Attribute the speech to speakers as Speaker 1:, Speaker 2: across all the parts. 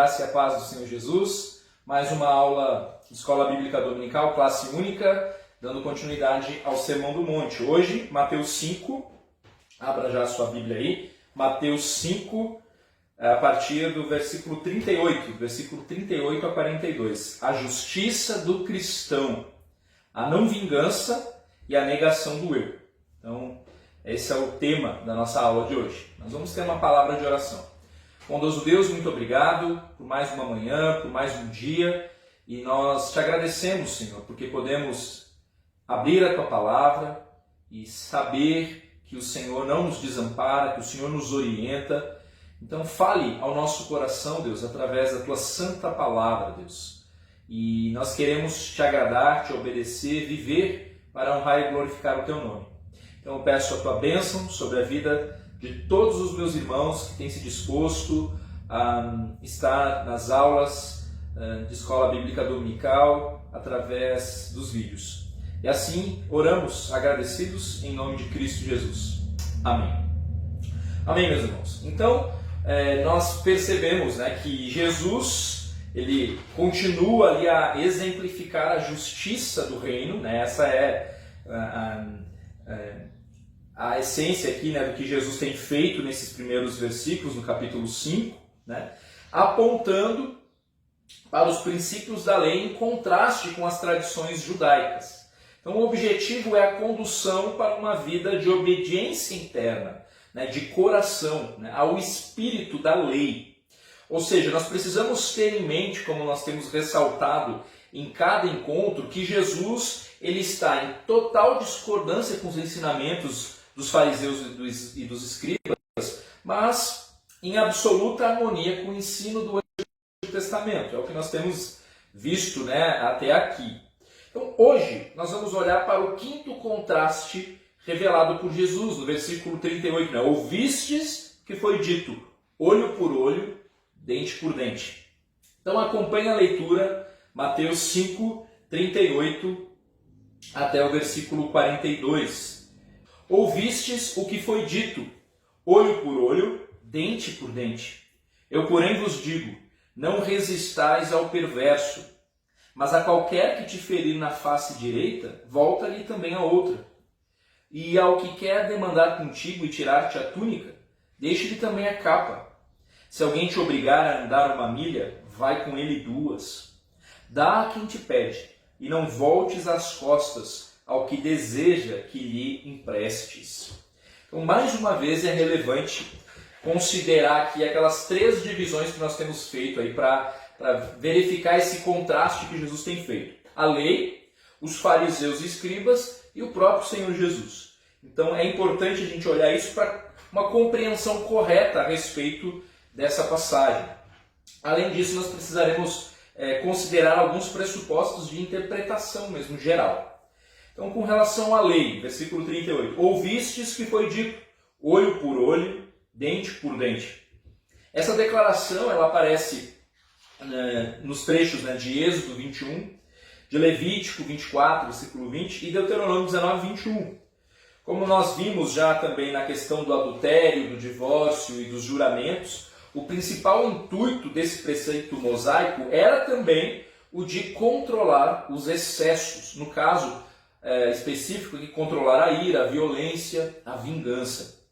Speaker 1: graça e a paz do Senhor Jesus. Mais uma aula de Escola Bíblica Dominical, classe única, dando continuidade ao Sermão do Monte. Hoje, Mateus 5, abra já a sua Bíblia aí, Mateus 5, a partir do versículo 38 a 42. A justiça do cristão, a não vingança e a negação do eu. Então, esse é o tema da nossa aula de hoje. Nós vamos ter uma palavra de oração. Bondoso Deus, muito obrigado por mais uma manhã, por mais um dia. E nós te agradecemos, Senhor, porque podemos abrir a Tua palavra e saber que o Senhor não nos desampara, que o Senhor nos orienta. Então fale ao nosso coração, Deus, através da Tua santa palavra, Deus. E nós queremos te agradar, te obedecer, viver para honrar e glorificar o Teu nome. Então eu peço a Tua bênção sobre a vida de todos os meus irmãos que têm se disposto a estar nas aulas de Escola Bíblica Dominical através dos vídeos. E assim oramos agradecidos em nome de Cristo Jesus. Amém. Amém, meus irmãos. Então, nós percebemos, que Jesus ele continua ali a exemplificar a justiça do reino. Essa é a essência aqui do que Jesus tem feito nesses primeiros versículos, no capítulo 5, apontando para os princípios da lei em contraste com as tradições judaicas. Então o objetivo é a condução para uma vida de obediência interna, de coração, ao espírito da lei. Ou seja, nós precisamos ter em mente, como nós temos ressaltado em cada encontro, que Jesus ele está em total discordância com os ensinamentos dos fariseus e dos escribas, mas em absoluta harmonia com o ensino do Antigo Testamento. É o que nós temos visto até aqui. Então, hoje, nós vamos olhar para o quinto contraste revelado por Jesus, no versículo 38. Ouvistes que foi dito, olho por olho, dente por dente. Então, acompanhe a leitura, Mateus 5, 38 até o versículo 42. Ouvistes o que foi dito, olho por olho, dente por dente. Eu, porém, vos digo, não resistais ao perverso, mas a qualquer que te ferir na face direita, volta-lhe também a outra. E ao que quer demandar contigo e tirar-te a túnica, deixe-lhe também a capa. Se alguém te obrigar a andar 1 milha, vai com ele 2. Dá a quem te pede, e não voltes as costas ao que deseja que lhe emprestes. Então, mais uma vez, é relevante considerar aqui aquelas 3 divisões que nós temos feito aí para verificar esse contraste que Jesus tem feito. A lei, os fariseus e escribas e o próprio Senhor Jesus. Então, é importante a gente olhar isso para uma compreensão correta a respeito dessa passagem. Além disso, nós precisaremos considerar alguns pressupostos de interpretação mesmo geral. Então, com relação à lei, versículo 38, ouvistes que foi dito, olho por olho, dente por dente. Essa declaração ela aparece nos trechos de Êxodo 21, de Levítico 24, versículo 20, e Deuteronômio 19, 21. Como nós vimos já também na questão do adultério, do divórcio e dos juramentos, o principal intuito desse preceito mosaico era também o de controlar os excessos, no caso específico de controlar a ira, a violência, a vingança.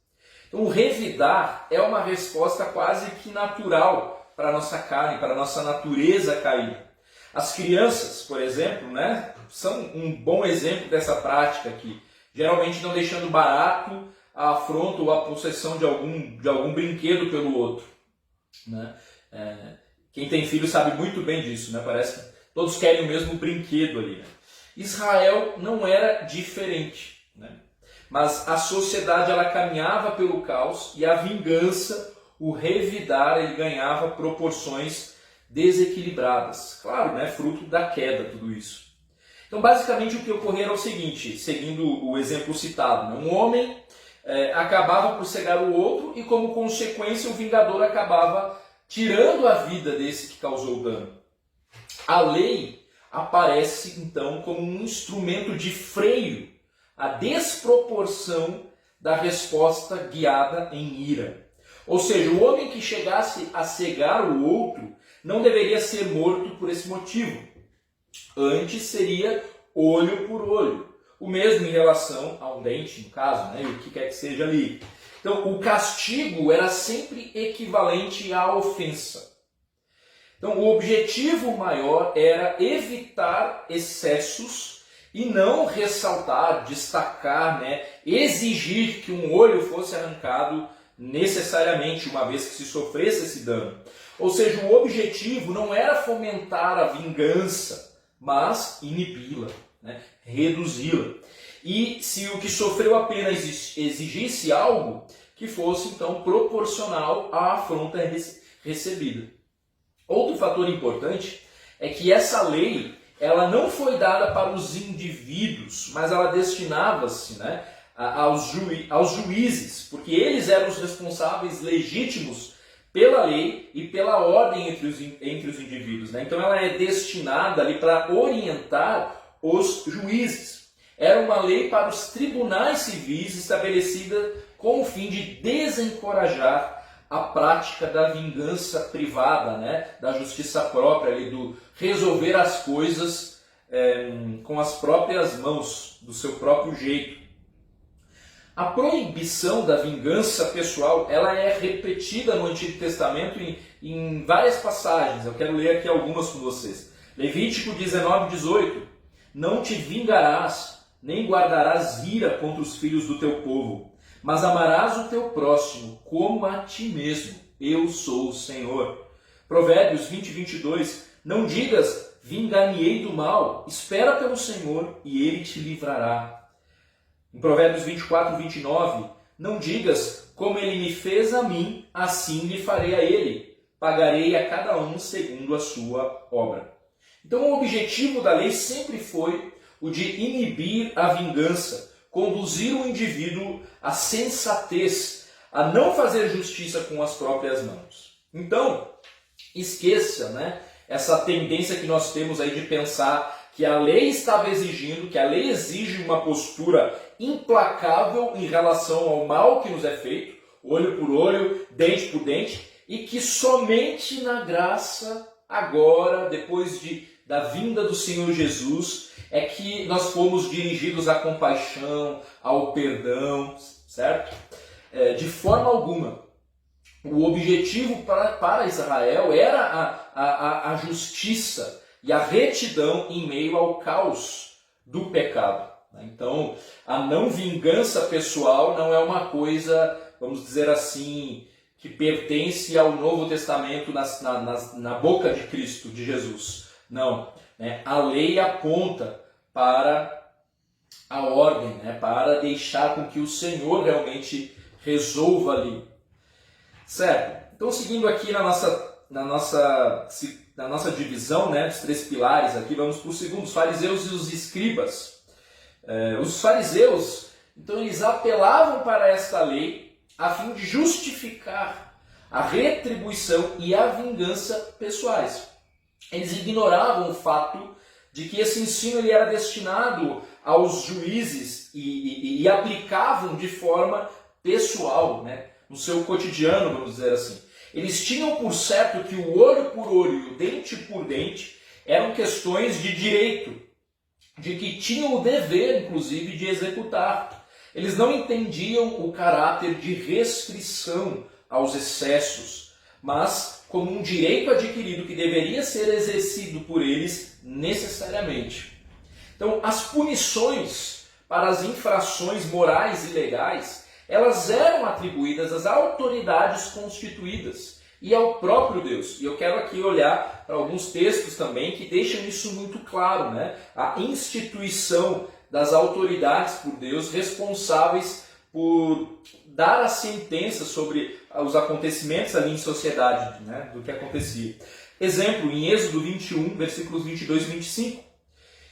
Speaker 1: Então o revidar é uma resposta quase que natural para a nossa carne, para a nossa natureza caída. As crianças, por exemplo, são um bom exemplo dessa prática aqui, geralmente não deixando barato a afronta ou a possessão de algum brinquedo pelo outro. Quem tem filho sabe muito bem disso, parece que todos querem o mesmo brinquedo ali. Israel não era diferente, mas a sociedade ela caminhava pelo caos e a vingança, o revidar, ele ganhava proporções desequilibradas. Claro, fruto da queda, tudo isso. Então, basicamente, o que ocorreu era o seguinte, seguindo o exemplo citado. Um homem acabava por cegar o outro e, como consequência, o vingador acabava tirando a vida desse que causou o dano. A lei aparece, então, como um instrumento de freio à desproporção da resposta guiada em ira. Ou seja, o homem que chegasse a cegar o outro não deveria ser morto por esse motivo. Antes seria olho por olho. O mesmo em relação a um dente, no caso, né? E o que quer que seja ali. Então, o castigo era sempre equivalente à ofensa. Então, o objetivo maior era evitar excessos e não ressaltar, destacar, né? Exigir que um olho fosse arrancado necessariamente, uma vez que se sofresse esse dano. Ou seja, o objetivo não era fomentar a vingança, mas inibi-la, né? Reduzi-la. E se o que sofreu a pena exigisse algo, que fosse então proporcional à afronta recebida. Outro fator importante é que essa lei ela não foi dada para os indivíduos, mas ela destinava-se, né, aos juízes, porque eles eram os responsáveis legítimos pela lei e pela ordem entre os indivíduos. Né? Então ela é destinada ali para orientar os juízes. Era uma lei para os tribunais civis estabelecida com o fim de desencorajar a prática da vingança privada, né? Da justiça própria, ali, do resolver as coisas com as próprias mãos, do seu próprio jeito. A proibição da vingança pessoal ela é repetida no Antigo Testamento em várias passagens. Eu quero ler aqui algumas com vocês. Levítico 19:18. Não te vingarás, nem guardarás ira contra os filhos do teu povo, mas amarás o teu próximo como a ti mesmo. Eu sou o Senhor. Provérbios 20:22. Não digas, vingar-me-ei do mal. Espera pelo Senhor e ele te livrará. Em Provérbios 24:29. Não digas, como ele me fez a mim, assim lhe farei a ele. Pagarei a cada um segundo a sua obra. Então o objetivo da lei sempre foi o de inibir a vingança, conduzir o indivíduo à sensatez, a não fazer justiça com as próprias mãos. Então, esqueça, né, essa tendência que nós temos aí de pensar que a lei estava exigindo, que a lei exige uma postura implacável em relação ao mal que nos é feito, olho por olho, dente por dente, e que somente na graça, agora, depois da vinda do Senhor Jesus, é que nós fomos dirigidos à compaixão, ao perdão, certo? De forma alguma. O objetivo para Israel era a justiça e a retidão em meio ao caos do pecado. Então, a não vingança pessoal não é uma coisa, vamos dizer assim, que pertence ao Novo Testamento na boca de Cristo, de Jesus. Não. A lei aponta para a ordem, né? Para deixar com que o Senhor realmente resolva ali. Certo? Então, seguindo aqui na nossa divisão, né, dos 3 pilares, aqui vamos para o segundo, os fariseus e os escribas. Os fariseus, então, eles apelavam para esta lei a fim de justificar a retribuição e a vingança pessoais. Eles ignoravam o fato de que esse ensino ele era destinado aos juízes e aplicavam de forma pessoal, né, no seu cotidiano, vamos dizer assim. Eles tinham por certo que o olho por olho e o dente por dente eram questões de direito, de que tinham o dever, inclusive, de executar. Eles não entendiam o caráter de restrição aos excessos, mas como um direito adquirido que deveria ser exercido por eles necessariamente. Então, as punições para as infrações morais e legais, elas eram atribuídas às autoridades constituídas e ao próprio Deus. E eu quero aqui olhar para alguns textos também que deixam isso muito claro, né? A instituição das autoridades por Deus responsáveis por dar a sentença sobre os acontecimentos ali em sociedade, né, do que acontecia. Exemplo, em Êxodo 21, versículos 22 e 25.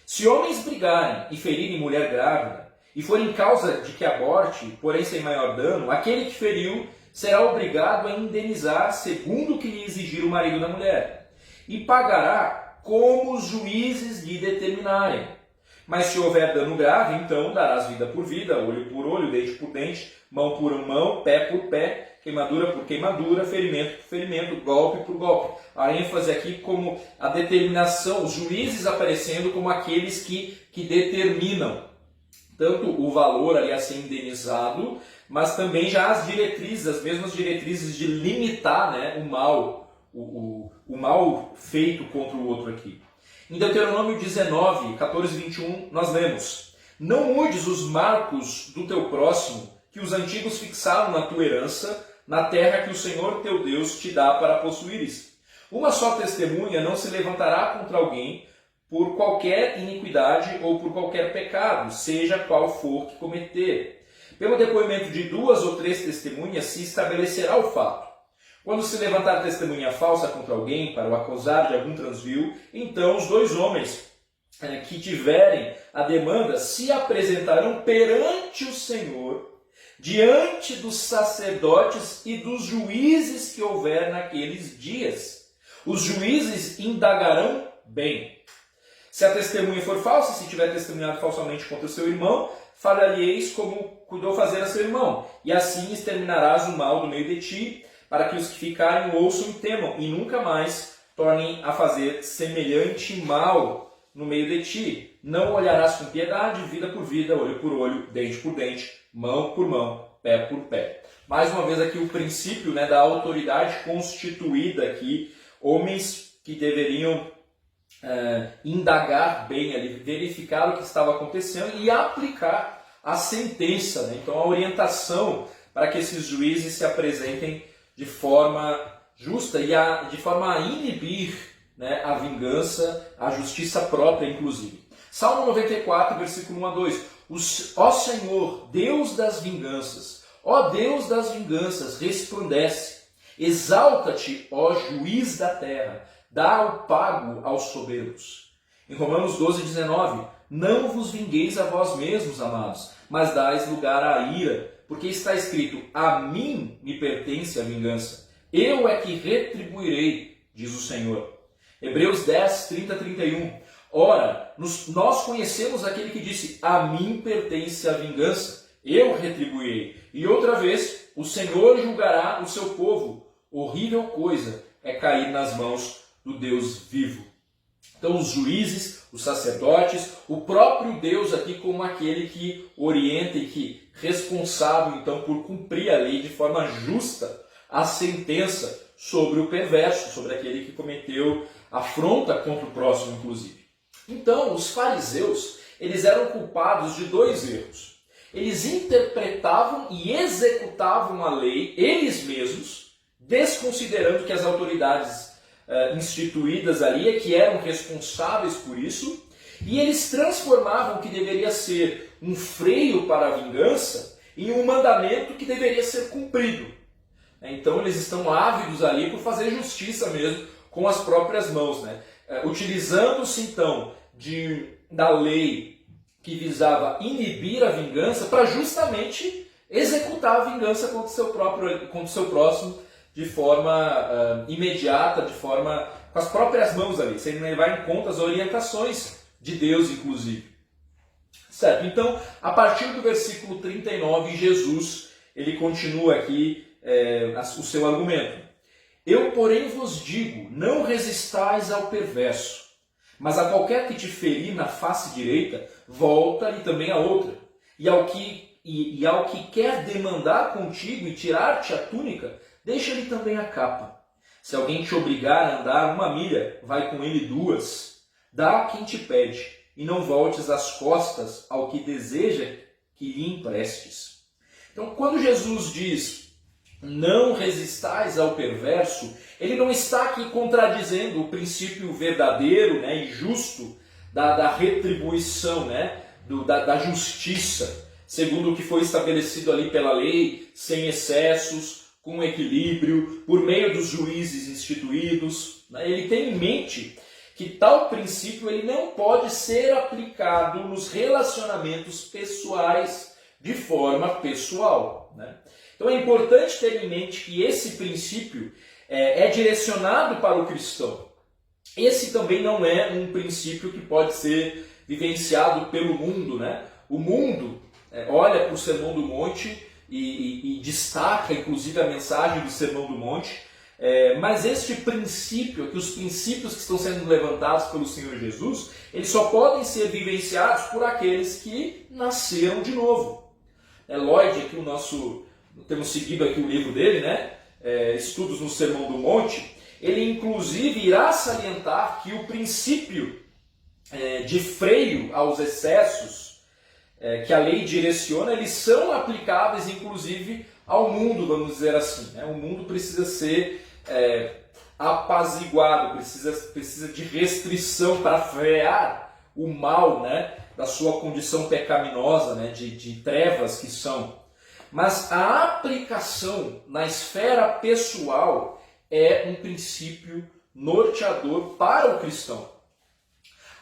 Speaker 1: Se homens brigarem e ferirem mulher grávida, e forem causa de que aborte, porém sem maior dano, aquele que feriu será obrigado a indenizar segundo o que lhe exigir o marido da mulher, e pagará como os juízes lhe determinarem. Mas se houver dano grave, então darás vida por vida, olho por olho, dente por dente, mão por mão, pé por pé, queimadura por queimadura, ferimento por ferimento, golpe por golpe. A ênfase aqui como a determinação, os juízes aparecendo como aqueles que determinam tanto o valor ali a ser indenizado, mas também já as diretrizes, as mesmas diretrizes de limitar, né, o mal feito contra o outro aqui. Em Deuteronômio 19, 14 e 21, nós lemos: Não mudes os marcos do teu próximo, que os antigos fixaram na tua herança, na terra que o Senhor teu Deus te dá para possuíres. Uma só testemunha não se levantará contra alguém por qualquer iniquidade ou por qualquer pecado, seja qual for que cometer. Pelo depoimento de 2 ou 3 testemunhas se estabelecerá o fato. Quando se levantar testemunha falsa contra alguém para o acusar de algum transvio, então os 2 homens que tiverem a demanda se apresentarão perante o Senhor, diante dos sacerdotes e dos juízes que houver naqueles dias. Os juízes indagarão bem. Se a testemunha for falsa, se tiver testemunhado falsamente contra o seu irmão, falhar-lhe-eis como cuidou fazer a seu irmão, e assim exterminarás o mal do meio de ti, para que os que ficarem ouçam e temam, e nunca mais tornem a fazer semelhante mal no meio de ti. Não olharás com piedade, vida por vida, olho por olho, dente por dente, mão por mão, pé por pé. Mais uma vez aqui o princípio, né, da autoridade constituída aqui, homens que deveriam indagar bem ali, verificar o que estava acontecendo e aplicar a sentença, né? Então a orientação para que esses juízes se apresentem de forma justa e de forma a inibir, né, a vingança, a justiça própria, inclusive. Salmo 94, versículo 1 a 2. Ó Senhor, Deus das vinganças, ó Deus das vinganças, resplandece. Exalta-te, ó juiz da terra, dá o pago aos soberbos. Em Romanos 12, 19. Não vos vingueis a vós mesmos, amados, mas dais lugar à ira, porque está escrito: a mim me pertence a vingança, eu é que retribuirei, diz o Senhor. Hebreus 10, 30 a 31. Ora, nós conhecemos aquele que disse: a mim pertence a vingança, eu retribuirei. E outra vez, o Senhor julgará o seu povo. Horrível coisa é cair nas mãos do Deus vivo. Então os juízes, os sacerdotes, o próprio Deus aqui como aquele que orienta e que responsável então por cumprir a lei de forma justa a sentença sobre o perverso, sobre aquele que cometeu afronta contra o próximo, inclusive. Então os fariseus, eles eram culpados de 2 erros. Eles interpretavam e executavam a lei eles mesmos, desconsiderando que as autoridades instituídas ali, que eram responsáveis por isso, e eles transformavam o que deveria ser um freio para a vingança em um mandamento que deveria ser cumprido. Então eles estão ávidos ali por fazer justiça mesmo com as próprias mãos, né? Utilizando-se então da lei que visava inibir a vingança para justamente executar a vingança contra o seu próximo de forma imediata, com as próprias mãos ali, sem levar em conta as orientações de Deus, inclusive. Certo? Então, a partir do versículo 39, Jesus ele continua aqui o seu argumento. Eu, porém, vos digo, não resistais ao perverso, mas a qualquer que te ferir na face direita, volta-lhe também a outra. E ao que quer demandar contigo e tirar-te a túnica, deixa-lhe também a capa. Se alguém te obrigar a andar 1 milha, vai com ele 2. Dá a quem te pede, e não voltes as costas ao que deseja que lhe emprestes. Então, quando Jesus diz, não resistais ao perverso, ele não está aqui contradizendo o princípio verdadeiro, né, e justo da retribuição, né, da justiça, segundo o que foi estabelecido ali pela lei, sem excessos, com equilíbrio, por meio dos juízes instituídos. Ele tem em mente que tal princípio ele não pode ser aplicado nos relacionamentos pessoais de forma pessoal, né? Então é importante ter em mente que esse princípio é direcionado para o cristão. Esse também não é um princípio que pode ser vivenciado pelo mundo, né? O mundo olha para o Sermão do Monte e destaca, inclusive, a mensagem do Sermão do Monte, mas este princípio, que os princípios que estão sendo levantados pelo Senhor Jesus, eles só podem ser vivenciados por aqueles que nasceram de novo. Lloyd, aqui temos seguido aqui o livro dele, né? Estudos no Sermão do Monte, ele inclusive irá salientar que o princípio de freio aos excessos que a lei direciona, eles são aplicáveis inclusive ao mundo, vamos dizer assim. O mundo precisa ser apaziguado, precisa de restrição para frear o mal, né, da sua condição pecaminosa, né, de trevas que são. Mas a aplicação na esfera pessoal é um princípio norteador para o cristão.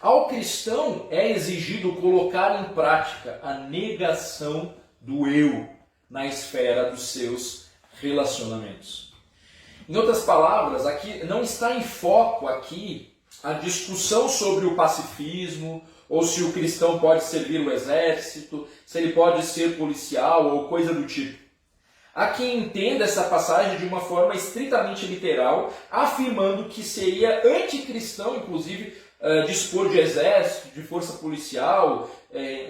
Speaker 1: Ao cristão é exigido colocar em prática a negação do eu na esfera dos seus relacionamentos. Em outras palavras, aqui não está em foco aqui a discussão sobre o pacifismo, ou se o cristão pode servir o exército, se ele pode ser policial ou coisa do tipo. Há quem entenda essa passagem de uma forma estritamente literal, afirmando que seria anticristão, inclusive, dispor de exército, de força policial,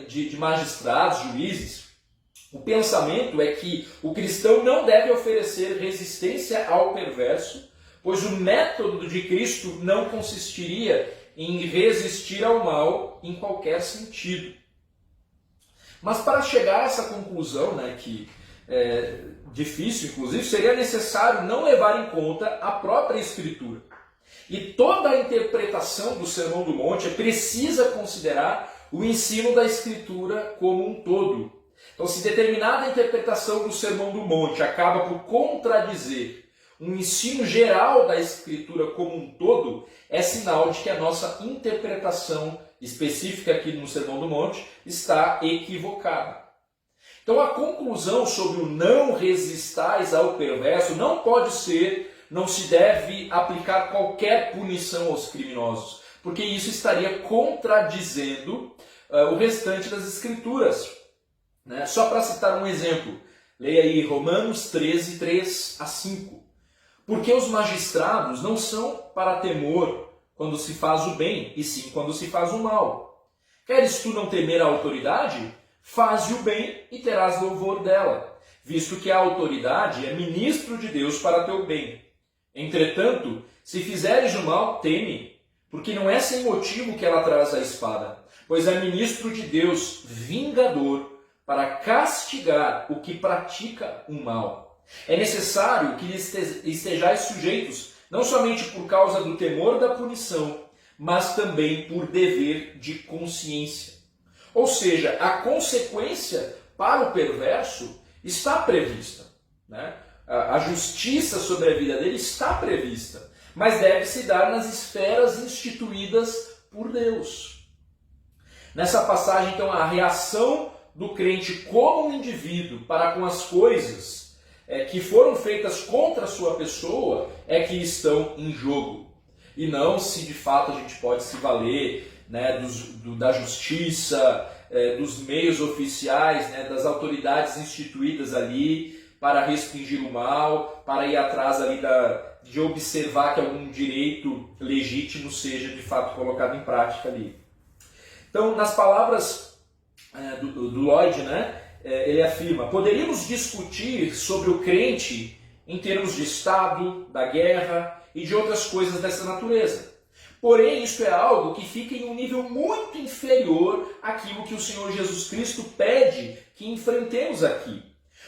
Speaker 1: de magistrados, juízes. O pensamento é que o cristão não deve oferecer resistência ao perverso, pois o método de Cristo não consistiria em resistir ao mal em qualquer sentido. Mas para chegar a essa conclusão, né, que é difícil, inclusive, seria necessário não levar em conta a própria Escritura. E toda a interpretação do Sermão do Monte precisa considerar o ensino da Escritura como um todo. Então, se determinada interpretação do Sermão do Monte acaba por contradizer um ensino geral da Escritura como um todo, é sinal de que a nossa interpretação específica aqui no Sermão do Monte está equivocada. Então, a conclusão sobre o não resistais ao perverso não pode ser, não se deve aplicar qualquer punição aos criminosos, porque isso estaria contradizendo o restante das Escrituras. Né? Só para citar um exemplo, leia aí Romanos 13, 3 a 5. Porque os magistrados não são para temor quando se faz o bem, e sim quando se faz o mal. Queres tu não temer a autoridade? Faze o bem e terás louvor dela, visto que a autoridade é ministro de Deus para teu bem. Entretanto, se fizeres o mal, teme, porque não é sem motivo que ela traz a espada, pois é ministro de Deus, vingador, para castigar o que pratica o mal. É necessário que estejais sujeitos, não somente por causa do temor da punição, mas também por dever de consciência. Ou seja, a consequência para o perverso está prevista, né? A justiça sobre a vida dele está prevista, mas deve se dar nas esferas instituídas por Deus. Nessa passagem, então, a reação do crente como um indivíduo para com as coisas que foram feitas contra a sua pessoa é que estão em jogo. E não se de fato a gente pode se valer, né, da justiça, dos meios oficiais, né, das autoridades instituídas ali para restringir o mal, para ir atrás ali de observar que algum direito legítimo seja de fato colocado em prática ali. Então, nas palavras do Lloyd, né, ele afirma: poderíamos discutir sobre o crente em termos de Estado, da guerra e de outras coisas dessa natureza. Porém, isto é algo que fica em um nível muito inferior àquilo que o Senhor Jesus Cristo pede que enfrentemos aqui.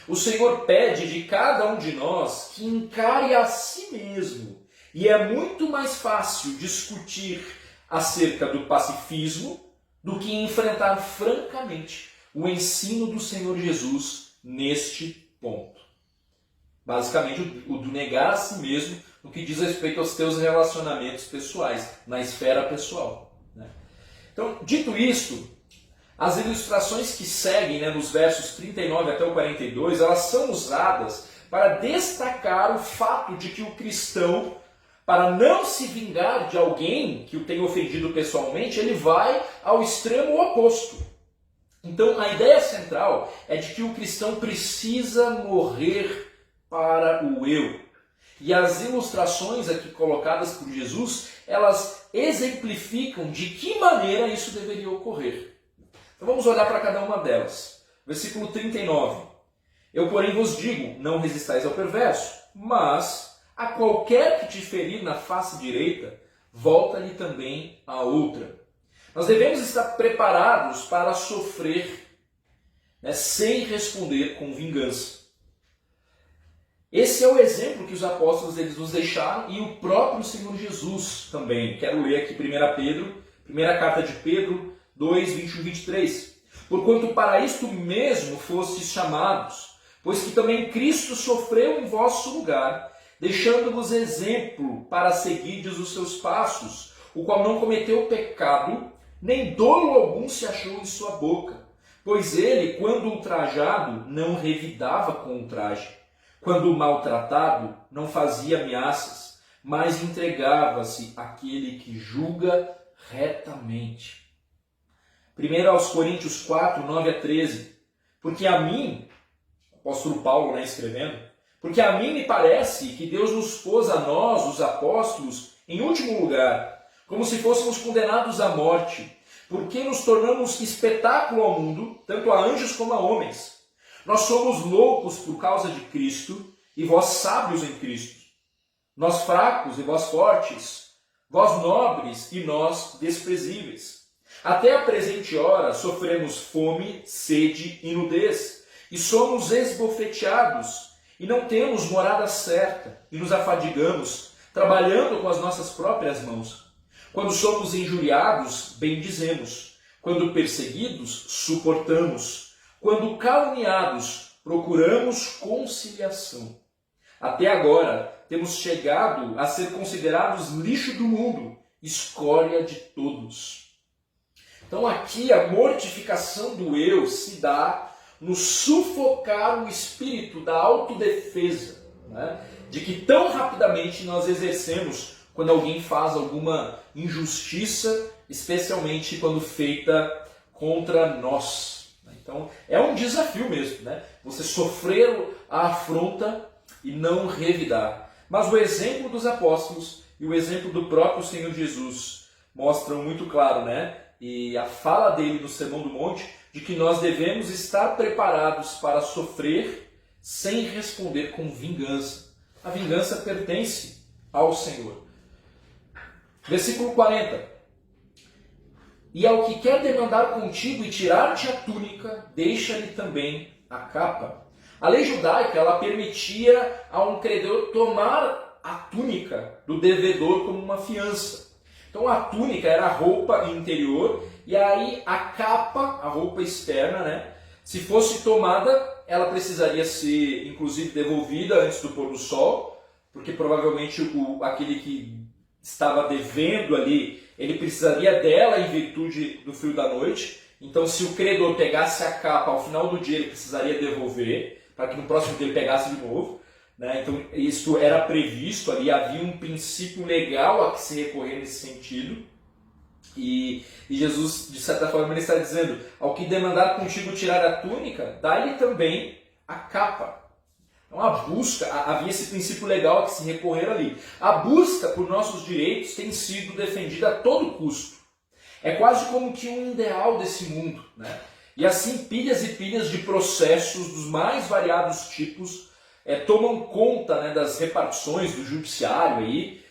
Speaker 1: O Senhor pede de cada um de nós que encare a si mesmo. E é muito mais fácil discutir acerca do pacifismo do que enfrentar francamente o ensino do Senhor Jesus neste ponto. Basicamente, o do negar a si mesmo no que diz respeito aos teus relacionamentos pessoais, na esfera pessoal. Né? Então, dito isto, as ilustrações que seguem, né, nos versos 39 até o 42, elas são usadas para destacar o fato de que o cristão, para não se vingar de alguém que o tenha ofendido pessoalmente, ele vai ao extremo oposto. Então a ideia central é de que o cristão precisa morrer para o eu. E as ilustrações aqui colocadas por Jesus, elas exemplificam de que maneira isso deveria ocorrer. Então vamos olhar para cada uma delas. Versículo 39. Eu, porém, vos digo, não resistais ao perverso, mas a qualquer que te ferir na face direita, volta-lhe também a outra. Nós devemos estar preparados para sofrer, sem responder com vingança. Esse é o exemplo que os apóstolos eles nos deixaram e o próprio Senhor Jesus também. Quero ler aqui 1 Pedro, primeira carta de Pedro 2, 21 e 23. Porquanto para isto mesmo fostes chamados, pois que também Cristo sofreu em vosso lugar, deixando-vos exemplo para seguirdes os seus passos, o qual não cometeu pecado, nem dolo algum se achou em sua boca. Pois ele, quando ultrajado, não revidava com ultraje. Quando maltratado, não fazia ameaças, mas entregava-se àquele que julga retamente. 1 Coríntios 4, 9 a 13. Porque a mim, o apóstolo Paulo escrevendo, porque a mim me parece que Deus nos pôs a nós, os apóstolos, em último lugar, como se fôssemos condenados à morte, porque nos tornamos espetáculo ao mundo, tanto a anjos como a homens. Nós somos loucos por causa de Cristo, e vós sábios em Cristo. Nós fracos e vós fortes, vós nobres e nós desprezíveis. Até a presente hora sofremos fome, sede e nudez, e somos esbofeteados, e não temos morada certa, e nos afadigamos, trabalhando com as nossas próprias mãos. Quando somos injuriados, bendizemos. Quando perseguidos, suportamos. Quando caluniados, procuramos conciliação. Até agora, temos chegado a ser considerados lixo do mundo, escória de todos. Então aqui a mortificação do eu se dá no sufocar o espírito da autodefesa, de que tão rapidamente nós exercemos quando alguém faz alguma injustiça, especialmente quando feita contra nós. Então é um desafio mesmo, você sofrer a afronta e não revidar. Mas o exemplo dos apóstolos e o exemplo do próprio Senhor Jesus mostram muito claro, e a fala dele no Sermão do Monte, de que nós devemos estar preparados para sofrer sem responder com vingança. A vingança pertence ao Senhor. Versículo 40. E ao que quer demandar contigo e tirar-te a túnica, deixa-lhe também a capa. A lei judaica ela permitia a um credor tomar a túnica do devedor como uma fiança. Então a túnica era a roupa interior e aí a capa, a roupa externa, se fosse tomada, ela precisaria ser inclusive devolvida antes do pôr do sol, porque provavelmente aquele que estava devendo ali, ele precisaria dela em virtude do frio da noite. Então se o credor pegasse a capa ao final do dia, ele precisaria devolver, para que no próximo dia ele pegasse de novo. Então isso era previsto ali, havia um princípio legal a que se recorrer nesse sentido. E Jesus, de certa forma, ele está dizendo, ao que demandar contigo tirar a túnica, dá-lhe também a capa. Então a busca, havia esse princípio legal a que se recorrer ali. A busca por nossos direitos tem sido defendida a todo custo. É quase como que um ideal desse mundo, E assim pilhas e pilhas de processos dos mais variados tipos tomam conta das repartições do judiciário aí.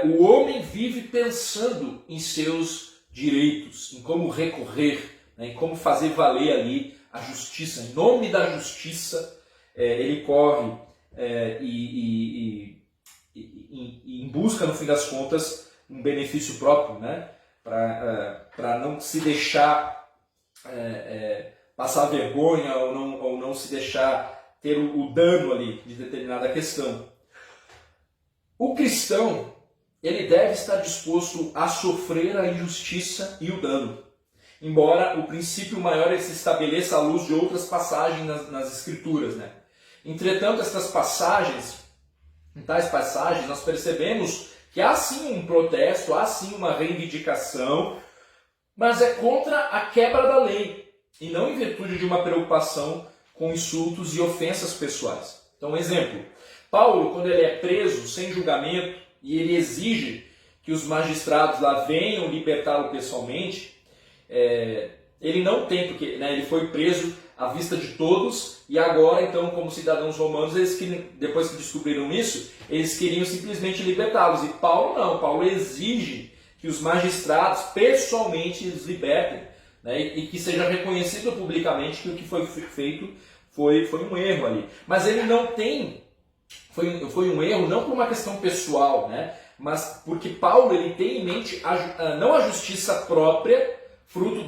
Speaker 1: O homem vive pensando em seus direitos, em como recorrer, em como fazer valer ali a justiça. Em nome da justiça, ele corre em busca, no fim das contas, um benefício próprio, para não se deixar passar vergonha ou não se deixar ter o dano ali de determinada questão. O cristão, ele deve estar disposto a sofrer a injustiça e o dano, embora o princípio maior ele se estabeleça à luz de outras passagens nas Escrituras. Entretanto, em tais passagens, nós percebemos que há sim um protesto, há sim uma reivindicação, mas é contra a quebra da lei, e não em virtude de uma preocupação com insultos e ofensas pessoais. Então, um exemplo, Paulo, quando ele é preso sem julgamento, e ele exige que os magistrados lá venham libertá-lo pessoalmente, ele não tem, porque ele foi preso à vista de todos, e agora, então, como cidadãos romanos, depois que descobriram isso, eles queriam simplesmente libertá-los. E Paulo não, Paulo exige que os magistrados pessoalmente os libertem, né, e que seja reconhecido publicamente que o que foi feito foi um erro ali. Mas ele não tem, foi um erro não por uma questão pessoal, né, mas porque Paulo ele tem em mente não a justiça própria, fruto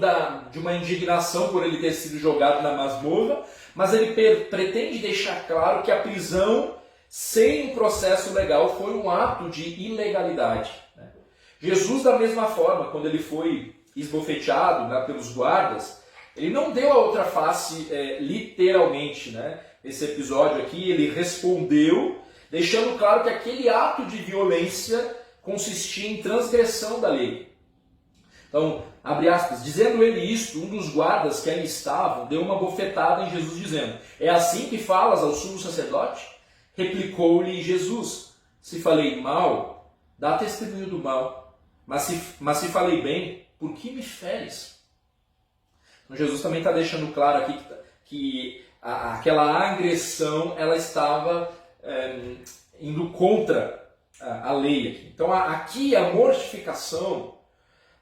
Speaker 1: de uma indignação por ele ter sido jogado na masmorra, mas ele pretende deixar claro que a prisão sem um processo legal foi um ato de ilegalidade. Né? Jesus, da mesma forma, quando ele foi esbofeteado, né, pelos guardas, ele não deu a outra face literalmente. Né? Esse episódio aqui, ele respondeu, deixando claro que aquele ato de violência consistia em transgressão da lei. Então, abre aspas, dizendo ele isto, um dos guardas que ali estavam deu uma bofetada em Jesus, dizendo: é assim que falas ao sumo sacerdote? Replicou-lhe Jesus: se falei mal, dá testemunho do mal, mas se falei bem, por que me feres? Então, Jesus também está deixando claro aqui que aquela agressão ela estava indo contra a lei. Aqui. Então, aqui a mortificação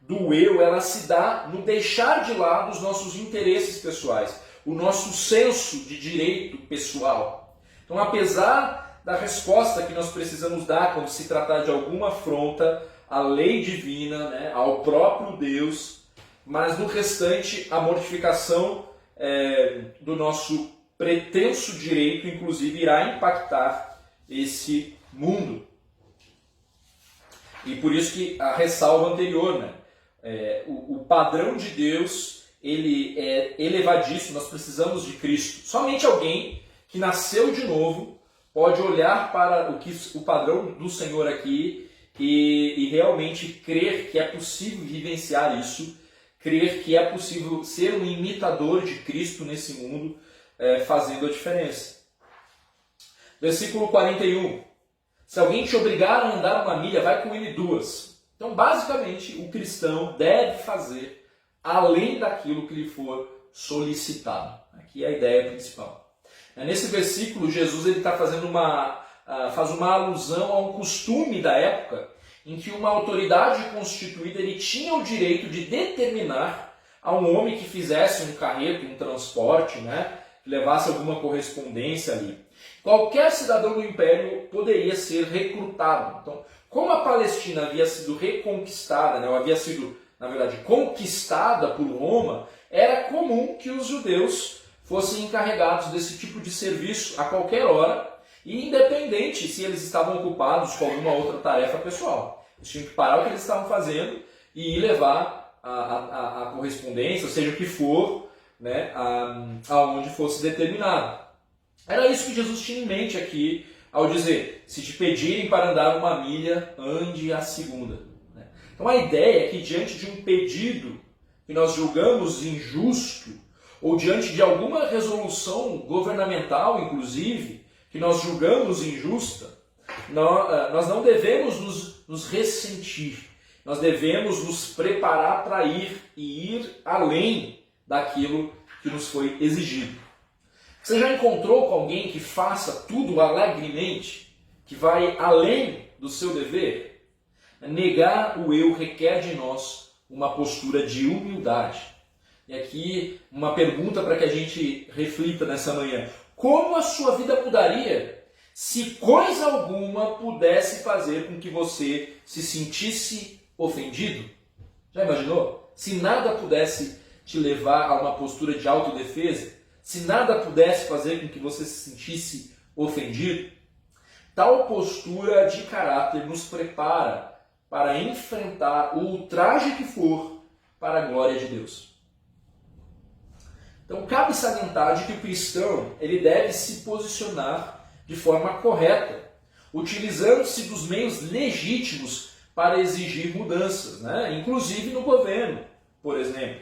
Speaker 1: do eu, ela se dá no deixar de lado os nossos interesses pessoais, o nosso senso de direito pessoal. Então, apesar da resposta que nós precisamos dar quando se tratar de alguma afronta à lei divina, né, ao próprio Deus, mas no restante a mortificação do nosso pretenso direito, inclusive, irá impactar esse mundo. E por isso que a ressalva anterior, né? O padrão de Deus ele é elevadíssimo, nós precisamos de Cristo. Somente alguém que nasceu de novo pode olhar para o padrão do Senhor aqui e realmente crer que é possível vivenciar isso, crer que é possível ser um imitador de Cristo nesse mundo, fazendo a diferença. Versículo 41. Se alguém te obrigar a andar uma milha, vai com ele 2. Então, basicamente, o cristão deve fazer além daquilo que lhe for solicitado. Aqui é a ideia principal. Nesse versículo, Jesus faz uma alusão a um costume da época em que uma autoridade constituída ele tinha o direito de determinar a um homem que fizesse um carreto, um transporte, né, que levasse alguma correspondência ali. Qualquer cidadão do império poderia ser recrutado. Então, como a Palestina havia sido reconquistada, né, ou havia sido, na verdade, conquistada por Roma, era comum que os judeus fossem encarregados desse tipo de serviço a qualquer hora, e independente se eles estavam ocupados com alguma outra tarefa pessoal. Eles tinham que parar o que eles estavam fazendo e ir levar a correspondência, ou seja, o que for, né, aonde fosse determinado. Era isso que Jesus tinha em mente aqui, ao dizer, se te pedirem para andar uma milha, ande a segunda. Então a ideia é que diante de um pedido que nós julgamos injusto, ou diante de alguma resolução governamental, inclusive, que nós julgamos injusta, nós não devemos nos ressentir. Nós devemos nos preparar para ir além daquilo que nos foi exigido. Você já encontrou com alguém que faça tudo alegremente, que vai além do seu dever? Negar o eu requer de nós uma postura de humildade. E aqui uma pergunta para que a gente reflita nessa manhã. Como a sua vida mudaria se coisa alguma pudesse fazer com que você se sentisse ofendido? Já imaginou? Se nada pudesse te levar a uma postura de autodefesa, se nada pudesse fazer com que você se sentisse ofendido, tal postura de caráter nos prepara para enfrentar o ultraje que for para a glória de Deus. Então, cabe salientar de que o cristão ele deve se posicionar de forma correta, utilizando-se dos meios legítimos para exigir mudanças, né? Inclusive no governo, por exemplo.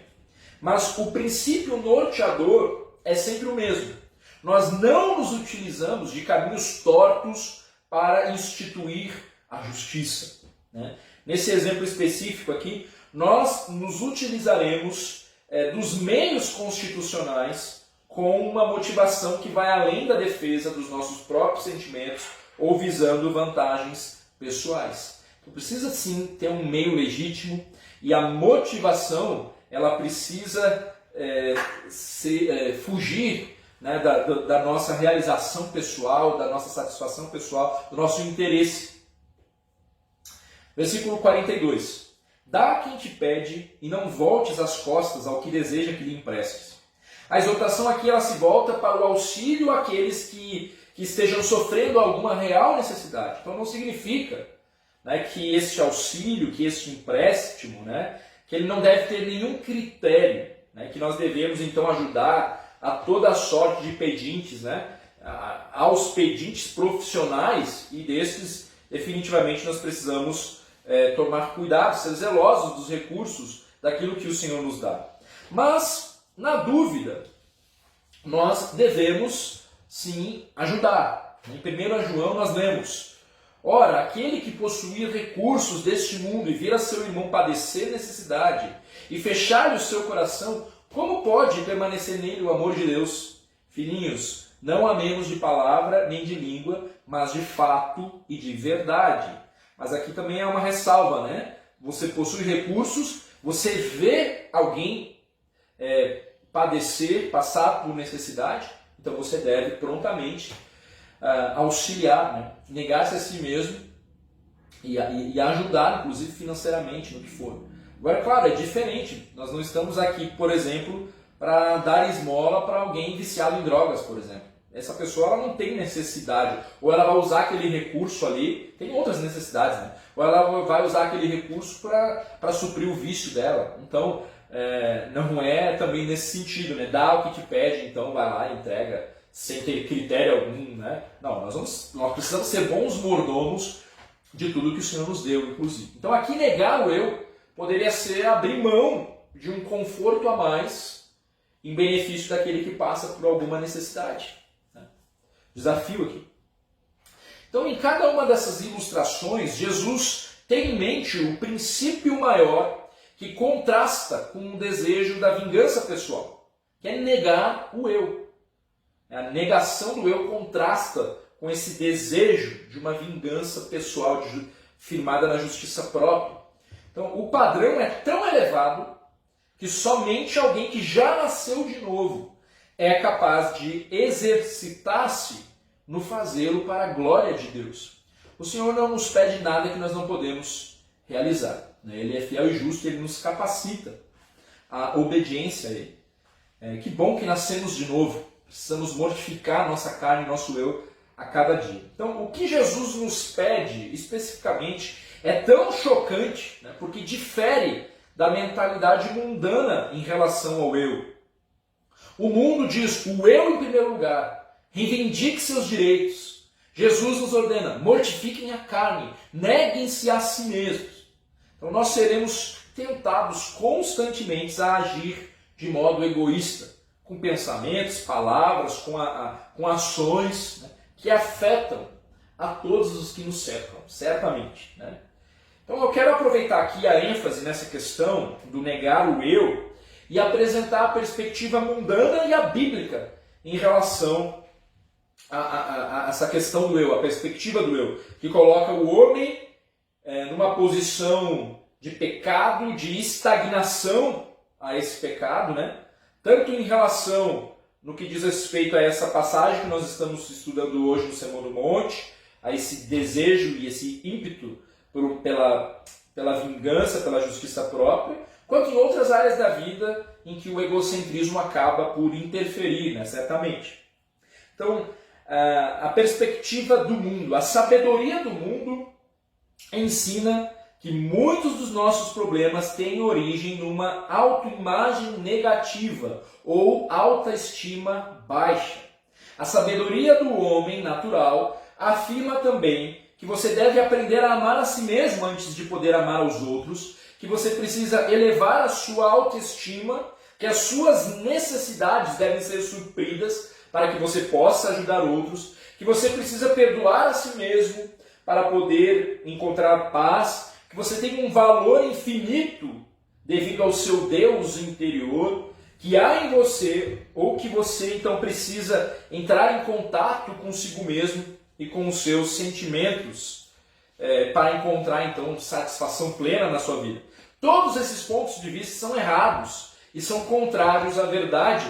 Speaker 1: Mas o princípio norteador é sempre o mesmo. Nós não nos utilizamos de caminhos tortos para instituir a justiça, né? Nesse exemplo específico aqui, nós nos utilizaremos dos meios constitucionais com uma motivação que vai além da defesa dos nossos próprios sentimentos ou visando vantagens pessoais. Então precisa sim ter um meio legítimo e a motivação ela precisa fugir, né, da nossa realização pessoal, da nossa satisfação pessoal, do nosso interesse. Versículo 42. Dá a quem te pede e não voltes as costas ao que deseja que lhe emprestes. A exortação aqui ela se volta para o auxílio àqueles que estejam sofrendo alguma real necessidade. Então não significa, né, que este auxílio, que este empréstimo, né, que ele não deve ter nenhum critério, né, que nós devemos então ajudar a toda a sorte de pedintes, né, aos pedintes profissionais, e destes definitivamente nós precisamos tomar cuidado, ser zelosos dos recursos daquilo que o Senhor nos dá. Mas, na dúvida, nós devemos sim ajudar. Em 1 João nós lemos: ora, aquele que possuir recursos deste mundo e vir a seu irmão padecer necessidade e fechar-lhe o seu coração, como pode permanecer nele o amor de Deus? Filhinhos, não amemos de palavra nem de língua, mas de fato e de verdade. Mas aqui também é uma ressalva, né? Você possui recursos, você vê alguém padecer, passar por necessidade, então você deve prontamente auxiliar, né? Negar-se a si mesmo e ajudar, inclusive financeiramente, no que for. Agora, claro, é diferente. Nós não estamos aqui, por exemplo, para dar esmola para alguém viciado em drogas, por exemplo. Essa pessoa ela não tem necessidade, ou ela vai usar aquele recurso ali, tem outras necessidades, né? Ou ela vai usar aquele recurso para suprir o vício dela. Então, não é também nesse sentido, né? Dá o que te pede, então vai lá e entrega sem ter critério algum, né? Não, nós precisamos ser bons mordomos de tudo que o Senhor nos deu, inclusive. Então aqui negar o eu poderia ser abrir mão de um conforto a mais em benefício daquele que passa por alguma necessidade. Desafio aqui. Então, em cada uma dessas ilustrações, Jesus tem em mente o princípio maior que contrasta com o desejo da vingança pessoal, que é negar o eu. A negação do eu contrasta com esse desejo de uma vingança pessoal firmada na justiça própria. Então, o padrão é tão elevado que somente alguém que já nasceu de novo é capaz de exercitar-se no fazê-lo para a glória de Deus. O Senhor não nos pede nada que nós não podemos realizar. Ele é fiel e justo, Ele nos capacita à obediência a Ele. Que bom que nascemos de novo. Precisamos mortificar nossa carne, nosso eu, a cada dia. Então, o que Jesus nos pede, especificamente, é tão chocante, né, porque difere da mentalidade mundana em relação ao eu. O mundo diz o eu em primeiro lugar, reivindique seus direitos. Jesus nos ordena, mortifiquem a carne, neguem-se a si mesmos. Então nós seremos tentados constantemente a agir de modo egoísta, com pensamentos, palavras, com ações, né, que afetam a todos os que nos cercam, certamente. Né? Então eu quero aproveitar aqui a ênfase nessa questão do negar o eu e apresentar a perspectiva mundana e a bíblica em relação a essa questão do eu, a perspectiva do eu, que coloca o homem numa posição de pecado, de estagnação a esse pecado, né? Tanto em relação no que diz respeito a essa passagem que nós estamos estudando hoje no Sermão do Monte, a esse desejo e esse ímpeto pela vingança, pela justiça própria, quanto em outras áreas da vida em que o egocentrismo acaba por interferir, né, certamente. Então, a perspectiva do mundo, a sabedoria do mundo ensina que muitos dos nossos problemas têm origem numa autoimagem negativa ou autoestima baixa. A sabedoria do homem natural afirma também que você deve aprender a amar a si mesmo antes de poder amar aos outros, que você precisa elevar a sua autoestima, que as suas necessidades devem ser supridas para que você possa ajudar outros, que você precisa perdoar a si mesmo para poder encontrar paz, que você tem um valor infinito devido ao seu Deus interior que há em você, ou que você então precisa entrar em contato consigo mesmo e com os seus sentimentos para encontrar então satisfação plena na sua vida. Todos esses pontos de vista são errados e são contrários à verdade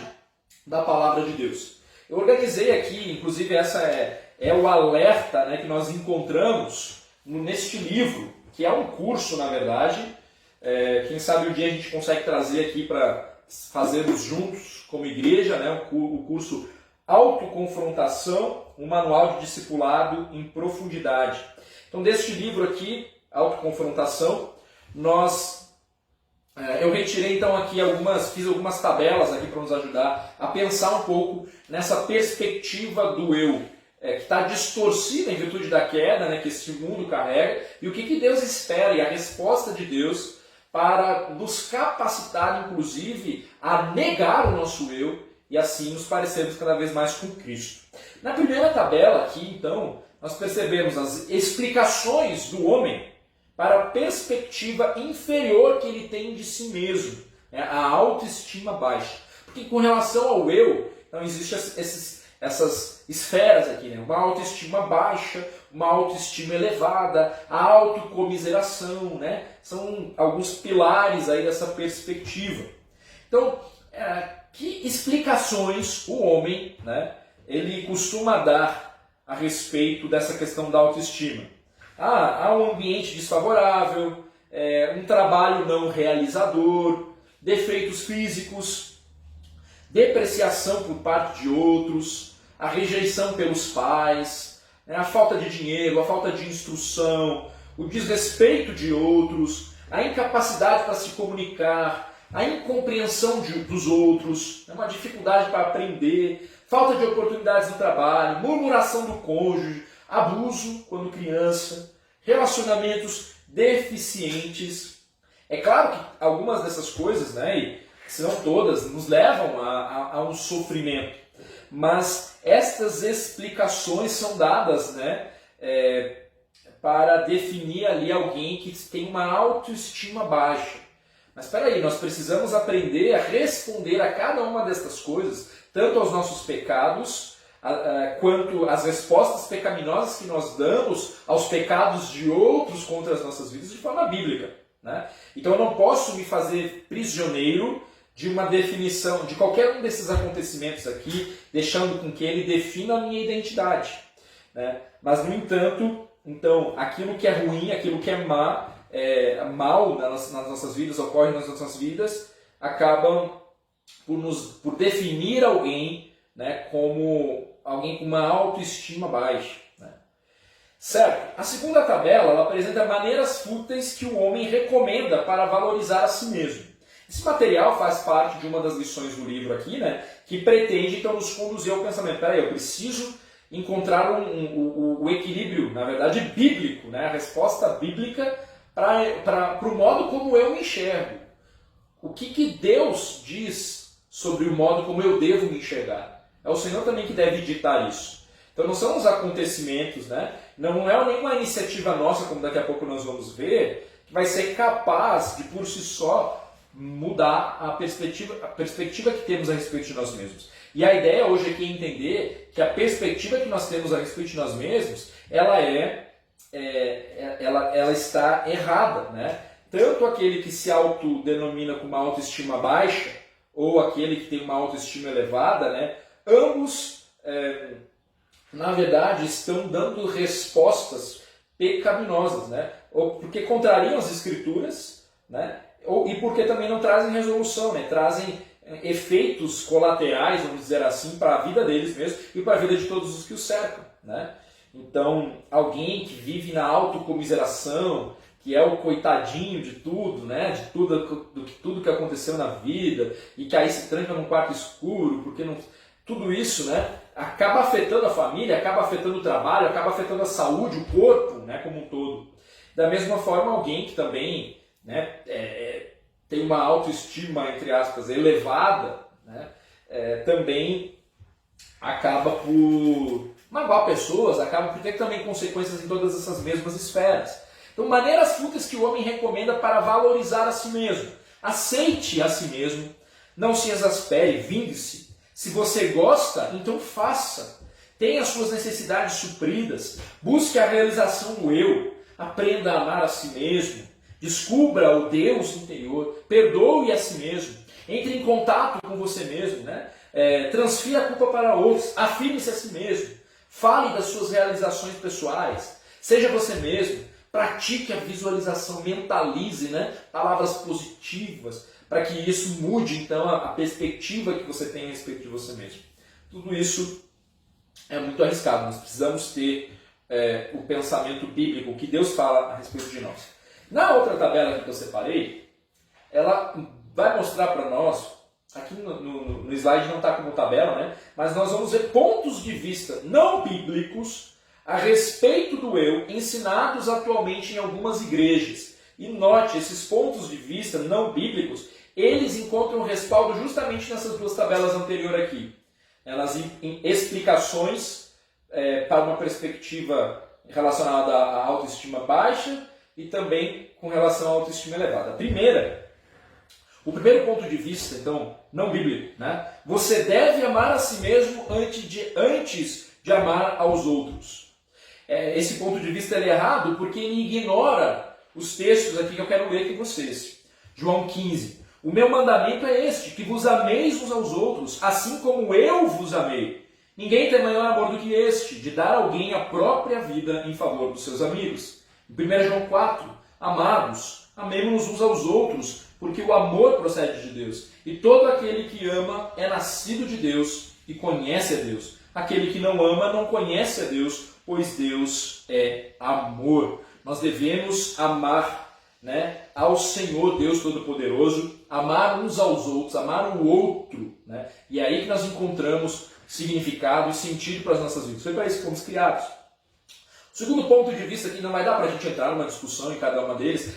Speaker 1: da palavra de Deus. Eu organizei aqui, inclusive essa é o alerta, né, que nós encontramos neste livro, que é um curso, na verdade. Quem sabe um dia a gente consegue trazer aqui para fazermos juntos como igreja, né, o curso Autoconfrontação, um manual de discipulado em profundidade. Então, deste livro aqui, Autoconfrontação, eu retirei então aqui fiz algumas tabelas aqui para nos ajudar a pensar um pouco nessa perspectiva do eu, que está distorcida em virtude da queda, né, que este mundo carrega, e o que Deus espera, e a resposta de Deus para nos capacitar, inclusive, a negar o nosso eu e assim nos parecermos cada vez mais com Cristo. Na primeira tabela aqui, então, nós percebemos as explicações do homem para a perspectiva inferior que ele tem de si mesmo, né? A autoestima baixa. Porque com relação ao eu, então existem essas esferas aqui, né? Uma autoestima baixa, uma autoestima elevada, a autocomiseração, né? São alguns pilares aí dessa perspectiva. Então, que explicações o homem, né, ele costuma dar a respeito dessa questão da autoestima? Há um ambiente desfavorável, um trabalho não realizador, defeitos físicos, depreciação por parte de outros, a rejeição pelos pais, a falta de dinheiro, a falta de instrução, o desrespeito de outros, a incapacidade para se comunicar, a incompreensão dos outros, uma dificuldade para aprender, falta de oportunidades no trabalho, murmuração do cônjuge, abuso quando criança, relacionamentos deficientes. É claro que algumas dessas coisas, né, e se não todas, nos levam a um sofrimento. Mas estas explicações são dadas, né, para definir ali alguém que tem uma autoestima baixa. Mas espera aí, nós precisamos aprender a responder a cada uma destas coisas, tanto aos nossos pecados, quanto às respostas pecaminosas que nós damos aos pecados de outros contra as nossas vidas de forma bíblica, né? Então eu não posso me fazer prisioneiro de uma definição, de qualquer um desses acontecimentos aqui, deixando com que ele defina a minha identidade, né? Mas, no entanto, então, aquilo que é ruim, aquilo que é mal nas nossas vidas, ocorre nas nossas vidas, acabam por definir alguém, né, como alguém com uma autoestima baixa, né? Certo? A segunda tabela ela apresenta maneiras fúteis que o homem recomenda para valorizar a si mesmo. Esse material faz parte de uma das lições do livro aqui, né, que pretende então nos conduzir ao pensamento. Peraí, eu preciso encontrar o equilíbrio, na verdade, bíblico, né, a resposta bíblica para o modo como eu me enxergo. O que Deus diz sobre o modo como eu devo me enxergar? É o Senhor também que deve ditar isso. Então não são os acontecimentos, né? Não é nenhuma iniciativa nossa, como daqui a pouco nós vamos ver, que vai ser capaz de por si só mudar a perspectiva que temos a respeito de nós mesmos. E a ideia hoje aqui é entender que a perspectiva que nós temos a respeito de nós mesmos, ela está errada, né? Tanto aquele que se autodenomina com uma autoestima baixa, ou aquele que tem uma autoestima elevada, né? Ambos, na verdade, estão dando respostas pecaminosas, né? Ou porque contrariam as Escrituras, né? E porque também não trazem resolução, né? Trazem efeitos colaterais, vamos dizer assim, para a vida deles mesmos e para a vida de todos os que os cercam, né? Então, alguém que vive na autocomiseração, que é o coitadinho de tudo, né? De tudo que aconteceu na vida, e que aí se tranca num quarto escuro, porque não... Tudo isso, né, acaba afetando a família, acaba afetando o trabalho, acaba afetando a saúde, o corpo, né, como um todo. Da mesma forma, alguém que também, né, tem uma autoestima, entre aspas, elevada, né, também acaba por magoar pessoas, acaba por ter também consequências em todas essas mesmas esferas. Então, maneiras fúteis que o homem recomenda para valorizar a si mesmo. Aceite a si mesmo, não se exaspere, vingue-se. Se você gosta, então faça. Tenha suas necessidades supridas, busque a realização do eu, aprenda a amar a si mesmo, descubra o Deus interior, perdoe a si mesmo, entre em contato com você mesmo, né? Transfira a culpa para outros, afirme-se a si mesmo, fale das suas realizações pessoais, seja você mesmo, pratique a visualização, mentalize, né, palavras positivas, para que isso mude então a perspectiva que você tem a respeito de você mesmo. Tudo isso é muito arriscado, nós precisamos ter o pensamento bíblico, o que Deus fala a respeito de nós. Na outra tabela que eu separei, ela vai mostrar para nós, aqui no slide não está como tabela, né? Mas nós vamos ver pontos de vista não bíblicos a respeito do eu, ensinados atualmente em algumas igrejas. E note, esses pontos de vista não bíblicos, eles encontram respaldo justamente nessas duas tabelas anteriores aqui. Elas em explicações para uma perspectiva relacionada à autoestima baixa e também com relação à autoestima elevada. O primeiro ponto de vista, então, não bíblico, né? Você deve amar a si mesmo antes de amar aos outros. Esse ponto de vista é errado porque ele ignora os textos aqui que eu quero ler com vocês. João 15. O meu mandamento é este, que vos ameis uns aos outros, assim como eu vos amei. Ninguém tem maior amor do que este, de dar a alguém a própria vida em favor dos seus amigos. Em 1 João 4. Amados, amemos uns aos outros, porque o amor procede de Deus. E todo aquele que ama é nascido de Deus e conhece a Deus. Aquele que não ama não conhece a Deus, pois Deus é amor. Nós devemos amar, né, ao Senhor Deus Todo-Poderoso, amar uns aos outros, amar o outro. Né? E é aí que nós encontramos significado e sentido para as nossas vidas. Foi para isso que fomos criados. O segundo ponto de vista aqui, não vai dar para a gente entrar numa discussão em cada um deles,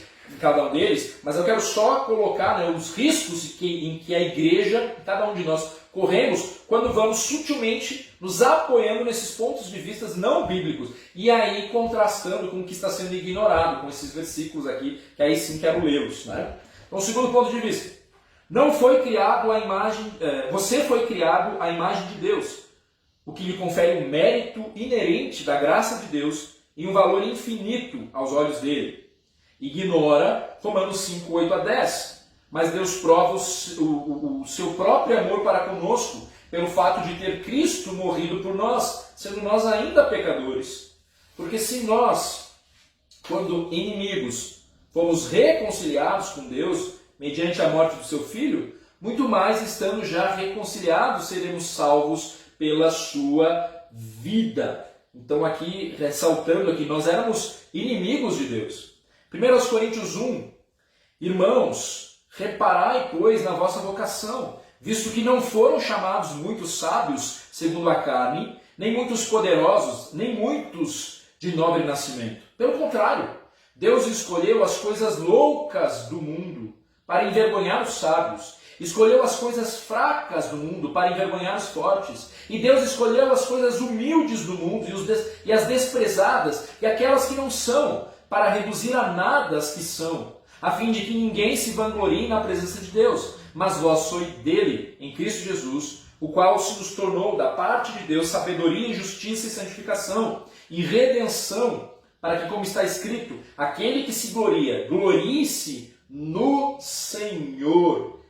Speaker 1: mas eu quero só colocar, né, os riscos em que a igreja, cada um de nós, corremos quando vamos sutilmente nos apoiando nesses pontos de vista não bíblicos e aí contrastando com o que está sendo ignorado, com esses versículos aqui, que aí sim quero lê-los. Né? Então, o segundo ponto de vista, você foi criado à imagem de Deus, o que lhe confere um mérito inerente da graça de Deus e um valor infinito aos olhos dele. Ignora Romanos 5, 8 a 10. Mas Deus prova o seu próprio amor para conosco pelo fato de ter Cristo morrido por nós, sendo nós ainda pecadores. Porque se nós, quando inimigos, fomos reconciliados com Deus mediante a morte do seu Filho, muito mais estando já reconciliados, seremos salvos pela sua vida. Então aqui, ressaltando aqui, nós éramos inimigos de Deus. 1 Coríntios 1, irmãos, reparai, pois, na vossa vocação, visto que não foram chamados muitos sábios, segundo a carne, nem muitos poderosos, nem muitos de nobre nascimento. Pelo contrário, Deus escolheu as coisas loucas do mundo para envergonhar os sábios, escolheu as coisas fracas do mundo para envergonhar os fortes, e Deus escolheu as coisas humildes do mundo e as desprezadas, e aquelas que não são, para reduzir a nada as que são, a fim de que ninguém se vanglorie na presença de Deus. Mas vós sois dele, em Cristo Jesus, o qual se nos tornou da parte de Deus sabedoria, justiça e santificação, e redenção, para que, como está escrito, aquele que se gloria, glorie-se no Senhor.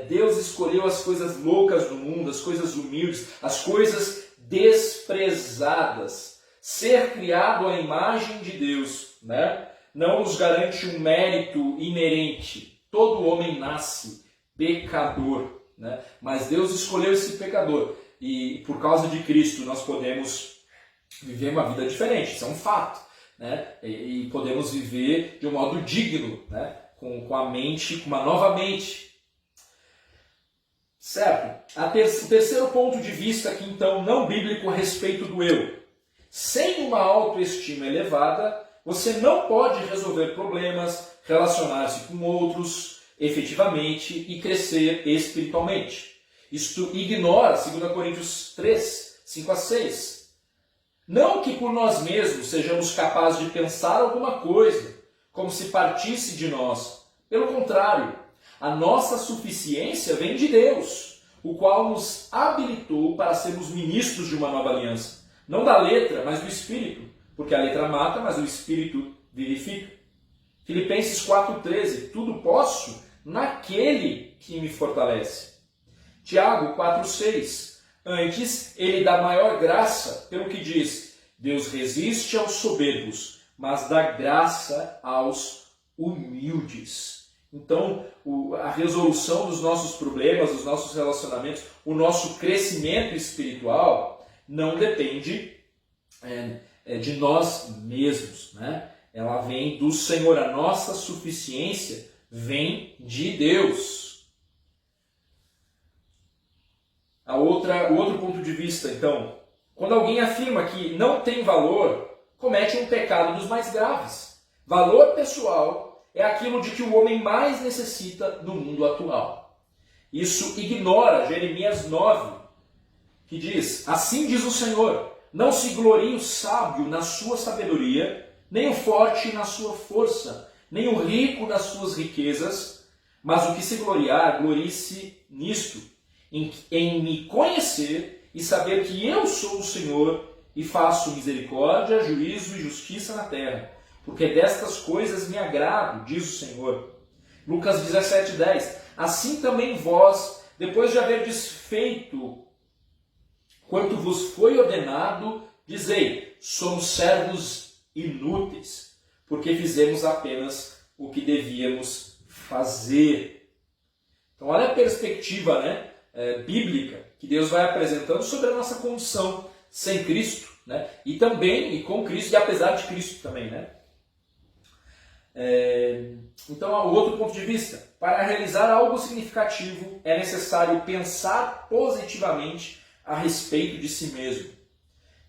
Speaker 1: Deus escolheu as coisas loucas do mundo, as coisas humildes, as coisas desprezadas. Ser criado à imagem de Deus, né, não nos garante um mérito inerente. Todo homem nasce pecador, né, mas Deus escolheu esse pecador. E por causa de Cristo nós podemos viver uma vida diferente, isso é um fato. Né, e podemos viver de um modo digno, né, com a mente, com uma nova mente. Certo? O terceiro ponto de vista aqui, então, não bíblico a respeito do eu. Sem uma autoestima elevada, você não pode resolver problemas, relacionar-se com outros efetivamente e crescer espiritualmente. Isto ignora 2 Coríntios 3, 5 a 6. Não que por nós mesmos sejamos capazes de pensar alguma coisa, como se partisse de nós. Pelo contrário, a nossa suficiência vem de Deus, o qual nos habilitou para sermos ministros de uma nova aliança. Não da letra, mas do Espírito, porque a letra mata, mas o Espírito vivifica. Filipenses 4,13, tudo posso naquele que me fortalece. Tiago 4,6, antes ele dá maior graça, pelo que diz, Deus resiste aos soberbos, mas dá graça aos humildes. Então, a resolução dos nossos problemas, dos nossos relacionamentos, o nosso crescimento espiritual não depende de nós mesmos, né? Ela vem do Senhor. A nossa suficiência vem de Deus. O outro ponto de vista, então, quando alguém afirma que não tem valor, comete um pecado dos mais graves. Valor pessoal é aquilo de que o homem mais necessita no mundo atual. Isso ignora Jeremias 9, que diz, assim diz o Senhor, não se glorie o sábio na sua sabedoria, nem o forte na sua força, nem o rico nas suas riquezas, mas o que se gloriar, glorie-se nisto, em me conhecer e saber que eu sou o Senhor e faço misericórdia, juízo e justiça na terra, porque destas coisas me agrado, diz o Senhor. Lucas 17:10, assim também vós, depois de haverdes feito quanto vos foi ordenado, dizei, somos servos inúteis, porque fizemos apenas o que devíamos fazer. Então olha a perspectiva, bíblica que Deus vai apresentando sobre a nossa condição sem Cristo, e também, e com Cristo, e apesar de Cristo também. Então, o outro ponto de vista, para realizar algo significativo é necessário pensar positivamente a respeito de si mesmo.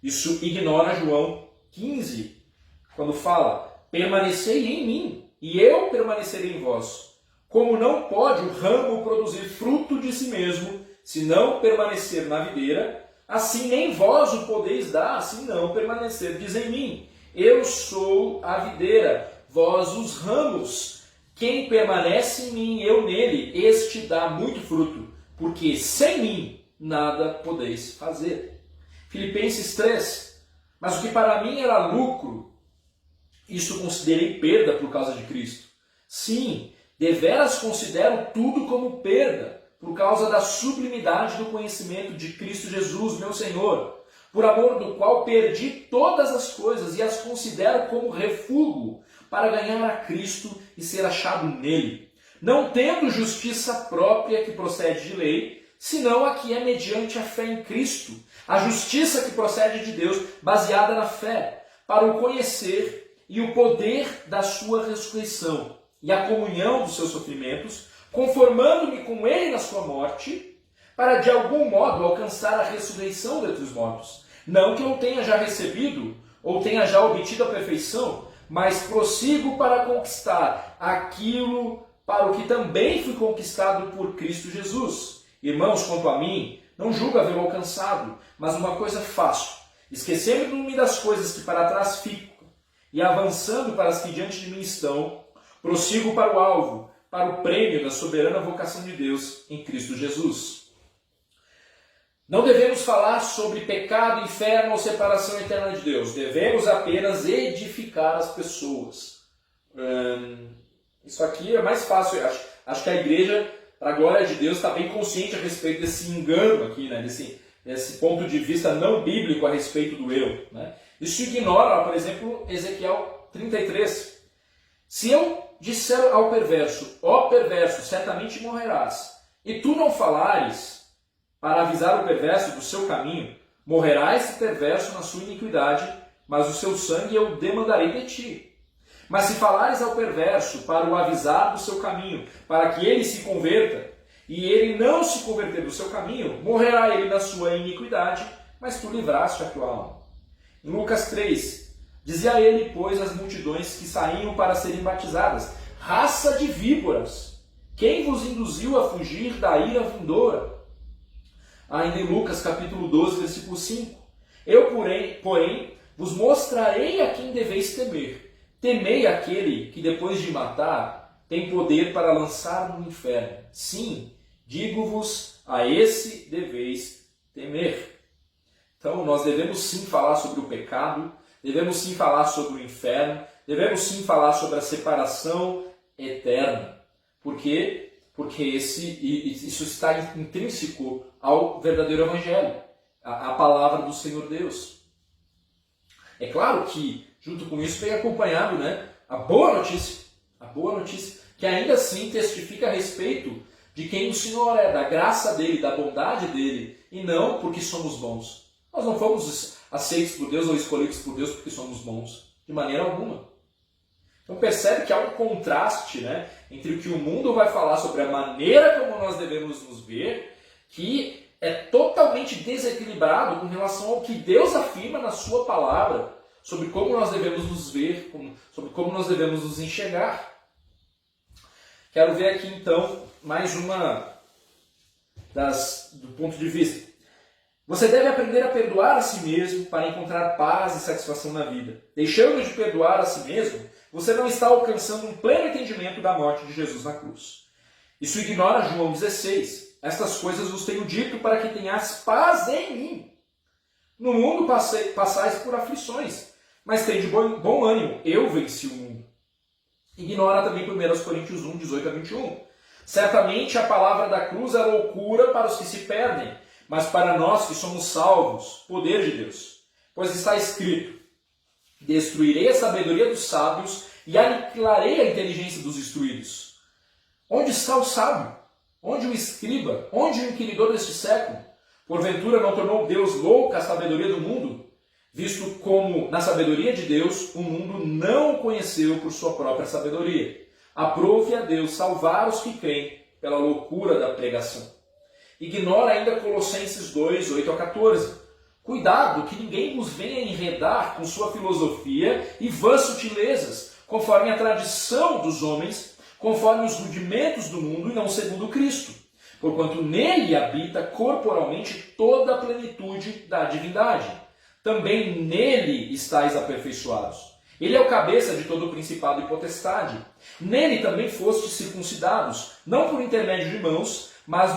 Speaker 1: Isso ignora João 15, quando fala, permanecei em mim, e eu permanecerei em vós. Como não pode o ramo produzir fruto de si mesmo, se não permanecer na videira, assim nem vós o podeis dar, se não permanecerdes em mim. Eu sou a videira, vós os ramos. Quem permanece em mim, eu nele, este dá muito fruto, porque sem mim nada podeis fazer. Filipenses 3, mas o que para mim era lucro, isso considerei perda por causa de Cristo. Sim, deveras considero tudo como perda, por causa da sublimidade do conhecimento de Cristo Jesus, meu Senhor, por amor do qual perdi todas as coisas e as considero como refúgio para ganhar a Cristo e ser achado nele, não tendo justiça própria que procede de lei, senão a que é mediante a fé em Cristo, a justiça que procede de Deus, baseada na fé, para o conhecer e o poder da sua ressurreição e a comunhão dos seus sofrimentos, conformando-me com ele na sua morte, para de algum modo alcançar a ressurreição dentre os mortos. Não que eu tenha já recebido ou tenha já obtido a perfeição, mas prossigo para conquistar aquilo para o que também fui conquistado por Cristo Jesus. Irmãos, quanto a mim, não julgo haver alcançado, mas uma coisa faço, esquecendo-me das coisas que para trás ficam, e avançando para as que diante de mim estão, prossigo para o alvo, para o prêmio da soberana vocação de Deus em Cristo Jesus. Não devemos falar sobre pecado, inferno ou separação eterna de Deus. Devemos apenas edificar as pessoas. Isso aqui é mais fácil. Acho que a igreja, para a glória de Deus, está bem consciente a respeito desse engano aqui, desse ponto de vista não bíblico a respeito do eu. Isso ignora, por exemplo, Ezequiel 33. Se eu disser ao perverso, ó perverso, certamente morrerás, e tu não falares para avisar o perverso do seu caminho, morrerá esse perverso na sua iniquidade, mas o seu sangue eu demandarei de ti. Mas se falares ao perverso para o avisar do seu caminho, para que ele se converta, e ele não se converter do seu caminho, morrerá ele na sua iniquidade, mas tu livraste a tua alma. Em Lucas 3, dizia ele, pois, às multidões que saíam para serem batizadas: raça de víboras, quem vos induziu a fugir da ira vindoura? Ainda em Lucas capítulo 12, versículo 5. Eu, porém, vos mostrarei a quem deveis temer. Temei aquele que, depois de matar, tem poder para lançar no inferno. Sim, digo-vos, a esse deveis temer. Então, nós devemos sim falar sobre o pecado, devemos sim falar sobre o inferno, devemos sim falar sobre a separação eterna. Por quê? Porque isso está intrínseco ao verdadeiro Evangelho, a palavra do Senhor Deus. É claro que, junto com isso, vem acompanhado, a boa notícia, que ainda assim testifica a respeito de quem o Senhor é, da graça dele, da bondade dele, e não porque somos bons. Nós não fomos aceitos por Deus ou escolhidos por Deus porque somos bons, de maneira alguma. Então percebe que há um contraste, entre o que o mundo vai falar sobre a maneira como nós devemos nos ver, que é totalmente desequilibrado com relação ao que Deus afirma na sua palavra, sobre como nós devemos nos ver, sobre como nós devemos nos enxergar. Quero ver aqui então mais uma do ponto de vista. Você deve aprender a perdoar a si mesmo para encontrar paz e satisfação na vida. Deixando de perdoar a si mesmo, você não está alcançando um pleno entendimento da morte de Jesus na cruz. Isso ignora João 16. Estas coisas vos tenho dito para que tenhas paz em mim. No mundo passais por aflições, mas tende bom ânimo, eu venci o mundo. Ignora também 1 Coríntios 1, 18 a 21. Certamente a palavra da cruz é loucura para os que se perdem, mas para nós que somos salvos, poder de Deus. Pois está escrito: destruirei a sabedoria dos sábios e aniquilarei a inteligência dos instruídos. Onde está o sábio? Onde o escriba? Onde o inquiridor deste século? Porventura não tornou Deus louca a sabedoria do mundo? Visto como, na sabedoria de Deus, o mundo não o conheceu por sua própria sabedoria. Aprove a Deus salvar os que creem pela loucura da pregação. Ignora ainda Colossenses 2, 8 a 14. Cuidado que ninguém vos venha enredar com sua filosofia e vãs sutilezas, conforme a tradição dos homens, conforme os rudimentos do mundo e não segundo Cristo. Porquanto nele habita corporalmente toda a plenitude da divindade. Também nele estáis aperfeiçoados. Ele é o cabeça de todo o principado e potestade. Nele também fostes circuncidados, não por intermédio de mãos, mas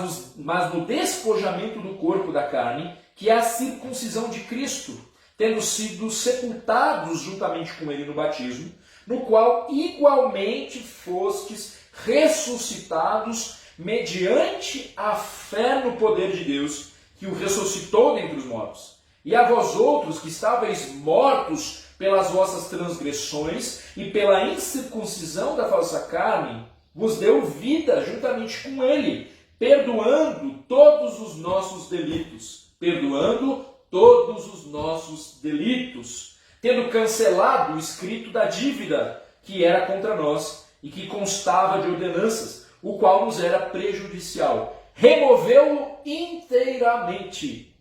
Speaker 1: no despojamento do corpo da carne, que é a circuncisão de Cristo, tendo sido sepultados juntamente com ele no batismo, no qual igualmente fostes ressuscitados mediante a fé no poder de Deus, que o ressuscitou dentre os mortos. E a vós outros que estáveis mortos pelas vossas transgressões e pela incircuncisão da falsa carne, vos deu vida juntamente com ele, perdoando todos os nossos delitos, tendo cancelado o escrito da dívida que era contra nós e que constava de ordenanças, o qual nos era prejudicial. Removeu-o inteiramente,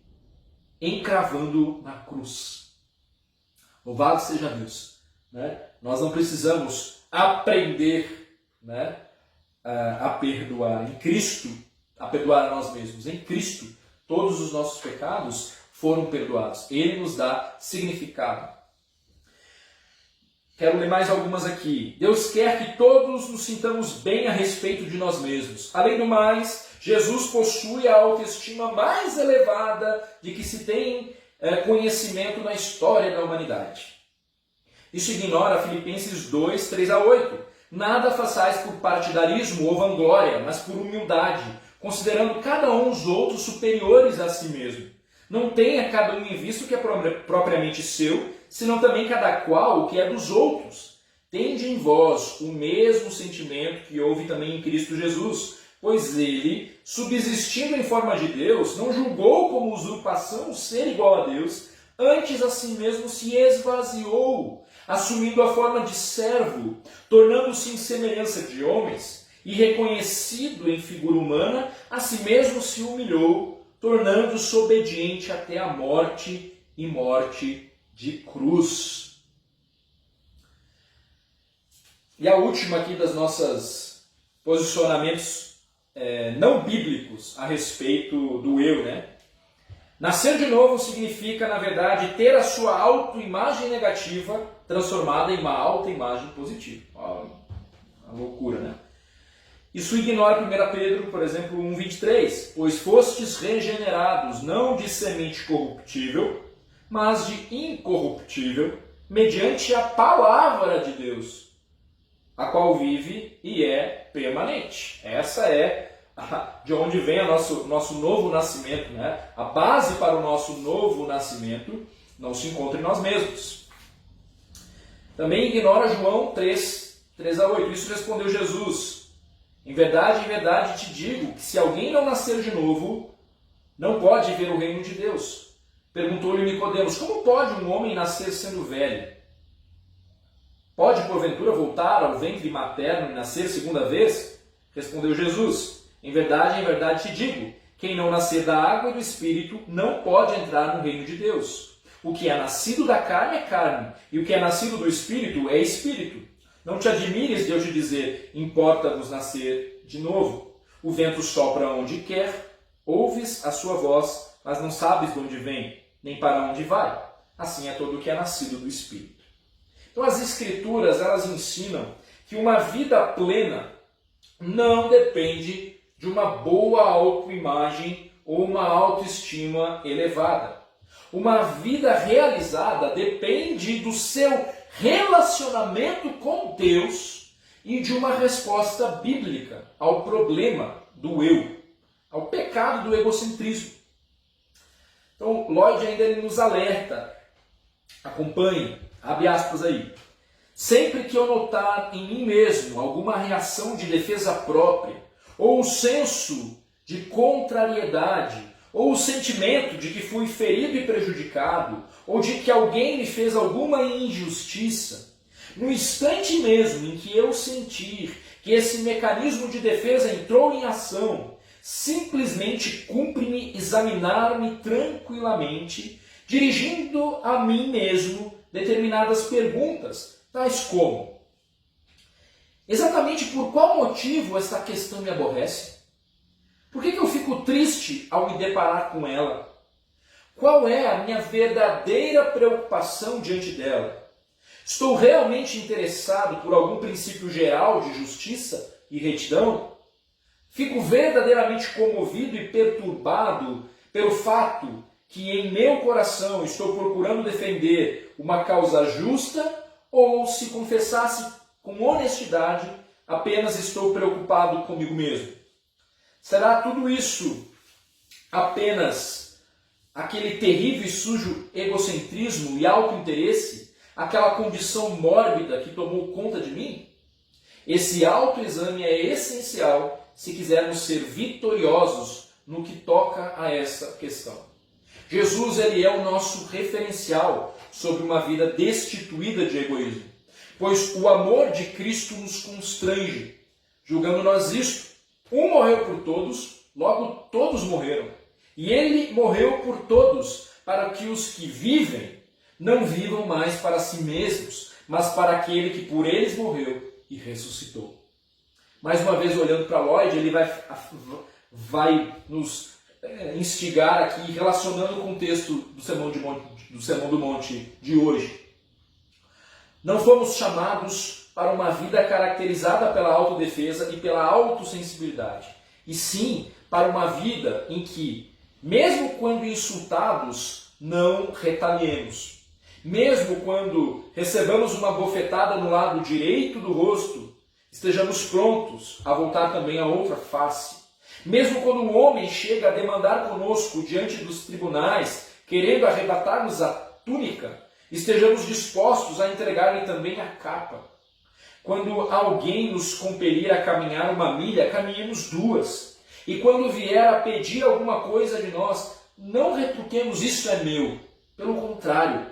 Speaker 1: encravando na cruz. Louvado seja Deus. Nós não precisamos aprender a perdoar em Cristo, a perdoar a nós mesmos. Em Cristo, todos os nossos pecados foram perdoados. Ele nos dá significado. Quero ler mais algumas aqui. Deus quer que todos nos sintamos bem a respeito de nós mesmos. Além do mais, Jesus possui a autoestima mais elevada de que se tem conhecimento na história da humanidade. Isso ignora Filipenses 2, 3 a 8. Nada façais por partidarismo ou vanglória, mas por humildade, considerando cada um os outros superiores a si mesmo. Não tenha cada um em vista o que é propriamente seu, senão também cada qual o que é dos outros. Tende em vós o mesmo sentimento que houve também em Cristo Jesus, pois ele, subsistindo em forma de Deus, não julgou como usurpação o ser igual a Deus, antes a si mesmo se esvaziou, assumindo a forma de servo, tornando-se em semelhança de homens, e reconhecido em figura humana, a si mesmo se humilhou, tornando-se obediente até a morte e morte de cruz. E a última aqui das nossas posicionamentos não bíblicos a respeito do eu, né? Nascer de novo significa, na verdade, ter a sua autoimagem negativa transformada em uma autoimagem positiva. Uma loucura, né? Isso ignora 1 Pedro, por exemplo, 1,23. Pois fostes regenerados, não de semente corruptível, mas de incorruptível, mediante a palavra de Deus, a qual vive e é permanente. Essa é de onde vem o nosso novo nascimento, né? A base para o nosso novo nascimento não se encontra em nós mesmos. Também ignora João 3:3-8. Isso respondeu Jesus. Em verdade te digo que se alguém não nascer de novo, não pode ver o reino de Deus. Perguntou-lhe Nicodemos: como pode um homem nascer sendo velho? Pode porventura voltar ao ventre materno e nascer segunda vez? Respondeu Jesus: em verdade te digo, quem não nascer da água e do Espírito não pode entrar no reino de Deus. O que é nascido da carne é carne, e o que é nascido do Espírito é Espírito. Não te admires de eu te dizer, importa-vos nascer de novo. O vento sopra onde quer, ouves a sua voz, mas não sabes de onde vem, nem para onde vai. Assim é todo o que é nascido do Espírito. Então as Escrituras, elas ensinam que uma vida plena não depende de uma boa autoimagem ou uma autoestima elevada. Uma vida realizada depende do seu relacionamento com Deus e de uma resposta bíblica ao problema do eu, ao pecado do egocentrismo. Então, Lloyd ainda nos alerta, acompanhe, abre aspas aí. Sempre que eu notar em mim mesmo alguma reação de defesa própria, ou o senso de contrariedade, ou o sentimento de que fui ferido e prejudicado, ou de que alguém me fez alguma injustiça, no instante mesmo em que eu sentir que esse mecanismo de defesa entrou em ação, simplesmente cumpre-me examinar-me tranquilamente, dirigindo a mim mesmo determinadas perguntas, tais como: exatamente por qual motivo esta questão me aborrece? Por que eu fico triste ao me deparar com ela? Qual é a minha verdadeira preocupação diante dela? Estou realmente interessado por algum princípio geral de justiça e retidão? Fico verdadeiramente comovido e perturbado pelo fato que em meu coração estou procurando defender uma causa justa, ou, se confessasse com honestidade, apenas estou preocupado comigo mesmo? Será tudo isso apenas aquele terrível e sujo egocentrismo e autointeresse, aquela condição mórbida que tomou conta de mim? Esse autoexame é essencial se quisermos ser vitoriosos no que toca a essa questão. Jesus, ele é o nosso referencial sobre uma vida destituída de egoísmo, pois o amor de Cristo nos constrange, julgando nós isto: um morreu por todos, logo todos morreram. E ele morreu por todos, para que os que vivem não vivam mais para si mesmos, mas para aquele que por eles morreu e ressuscitou. Mais uma vez, olhando para Lloyd, ele vai nos instigar aqui, relacionando com o texto do Sermão do Monte de hoje. Não fomos chamados para uma vida caracterizada pela autodefesa e pela autossensibilidade, e sim para uma vida em que, mesmo quando insultados, não retaliemos. Mesmo quando recebamos uma bofetada no lado direito do rosto, estejamos prontos a voltar também a outra face. Mesmo quando um homem chega a demandar conosco diante dos tribunais, querendo arrebatar-nos a túnica, estejamos dispostos a entregar-lhe também a capa. Quando alguém nos compelir a caminhar uma milha, caminhemos duas. E quando vier a pedir alguma coisa de nós, não retruquemos: isso é meu. Pelo contrário,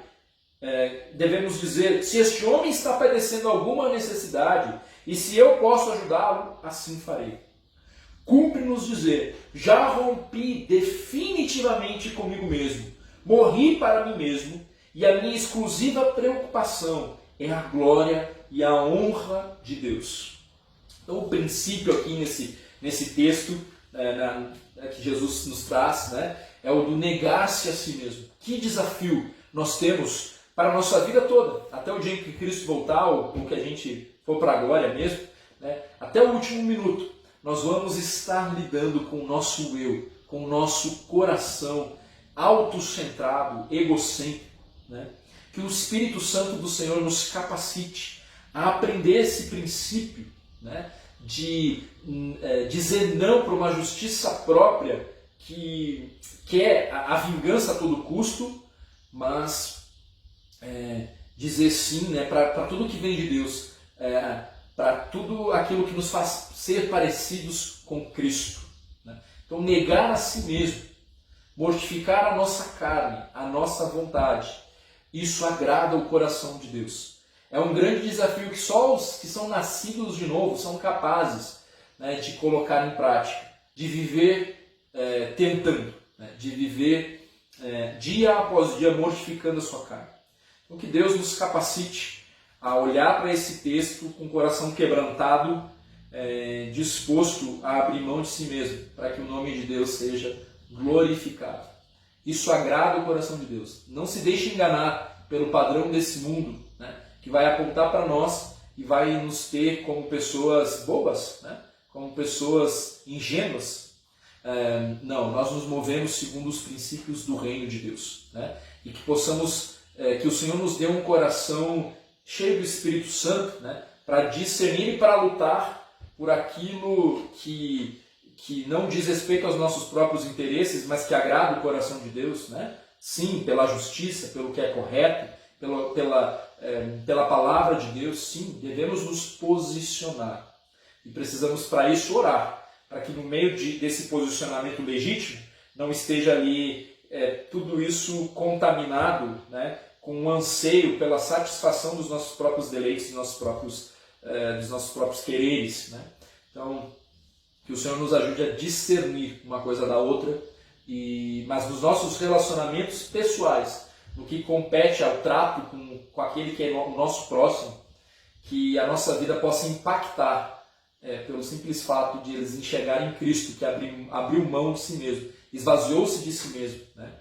Speaker 1: devemos dizer: se este homem está padecendo alguma necessidade e se eu posso ajudá-lo, assim farei. Cumpre-nos dizer: já rompi definitivamente comigo mesmo, morri para mim mesmo, e a minha exclusiva preocupação é a glória e a honra de Deus. Então, o princípio aqui nesse texto que Jesus nos traz, né, é o do negar-se a si mesmo. Que desafio nós temos para a nossa vida toda, até o dia em que Cristo voltar, ou que a gente for para a glória mesmo, né, até o último minuto, nós vamos estar lidando com o nosso eu, com o nosso coração autocentrado, egocêntrico, né? Que o Espírito Santo do Senhor nos capacite a aprender esse princípio, né, de dizer não para uma justiça própria que quer a vingança a todo custo, mas dizer sim, né, para tudo que vem de Deus, para tudo aquilo que nos faz ser parecidos com Cristo, né? Então, negar a si mesmo, mortificar a nossa carne, a nossa vontade, isso agrada o coração de Deus. É um grande desafio que só os que são nascidos de novo são capazes, né, de colocar em prática, de viver tentando, né, de viver dia após dia mortificando a sua carne. Então, que Deus nos capacite a olhar para esse texto com o coração quebrantado, disposto a abrir mão de si mesmo, para que o nome de Deus seja glorificado. Isso agrada o coração de Deus. Não se deixe enganar pelo padrão desse mundo, né, que vai apontar para nós e vai nos ter como pessoas bobas, né, como pessoas ingênuas. Não, nós nos movemos segundo os princípios do reino de Deus, né, e que possamos, que o Senhor nos dê um coração cheio do Espírito Santo, né, para discernir e para lutar por aquilo que não diz respeito aos nossos próprios interesses, mas que agrada o coração de Deus, né? Sim, pela justiça, pelo que é correto, pela palavra de Deus, sim, devemos nos posicionar. E precisamos, para isso, orar, para que no meio desse posicionamento legítimo não esteja ali tudo isso contaminado, né, com um anseio pela satisfação dos nossos próprios deleites, dos nossos próprios quereres, né? Então, que o Senhor nos ajude a discernir uma coisa da outra, mas nos nossos relacionamentos pessoais, no que compete ao trato com aquele que é o nosso próximo, que a nossa vida possa impactar pelo simples fato de eles enxergarem Cristo, que abriu mão de si mesmo, esvaziou-se de si mesmo, né?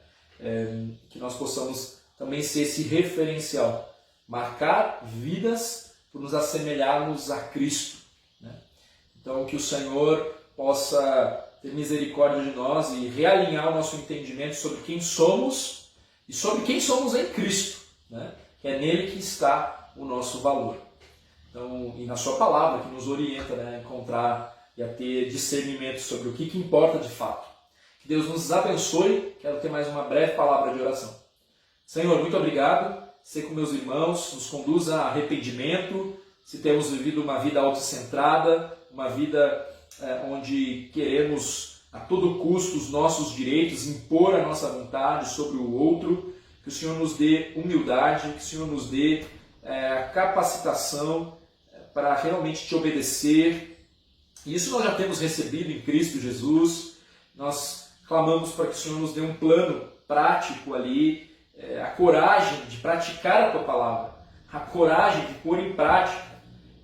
Speaker 1: Que nós possamos também ser esse referencial, marcar vidas por nos assemelharmos a Cristo, né? Então, que o Senhor possa ter misericórdia de nós e realinhar o nosso entendimento sobre quem somos e sobre quem somos em Cristo, né? Que é nele que está o nosso valor. Então, e na sua palavra, que nos orienta, né, a encontrar e a ter discernimento sobre o que importa de fato. Que Deus nos abençoe. Quero ter mais uma breve palavra de oração. Senhor, muito obrigado. Sei com meus irmãos, nos conduza a arrependimento, se temos vivido uma vida autocentrada, uma vida onde queremos a todo custo os nossos direitos, impor a nossa vontade sobre o outro, que o Senhor nos dê humildade, que o Senhor nos dê capacitação para realmente te obedecer. E isso nós já temos recebido em Cristo Jesus. Nós clamamos para que o Senhor nos dê um plano prático ali, a coragem de praticar a Tua Palavra, a coragem de pôr em prática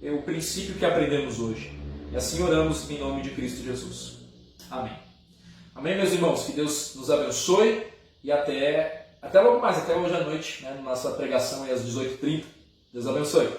Speaker 1: o princípio que aprendemos hoje. E assim oramos em nome de Cristo Jesus. Amém. Amém, meus irmãos. Que Deus nos abençoe e até logo mais, até hoje à noite, né, na nossa pregação às 18h30. Deus abençoe.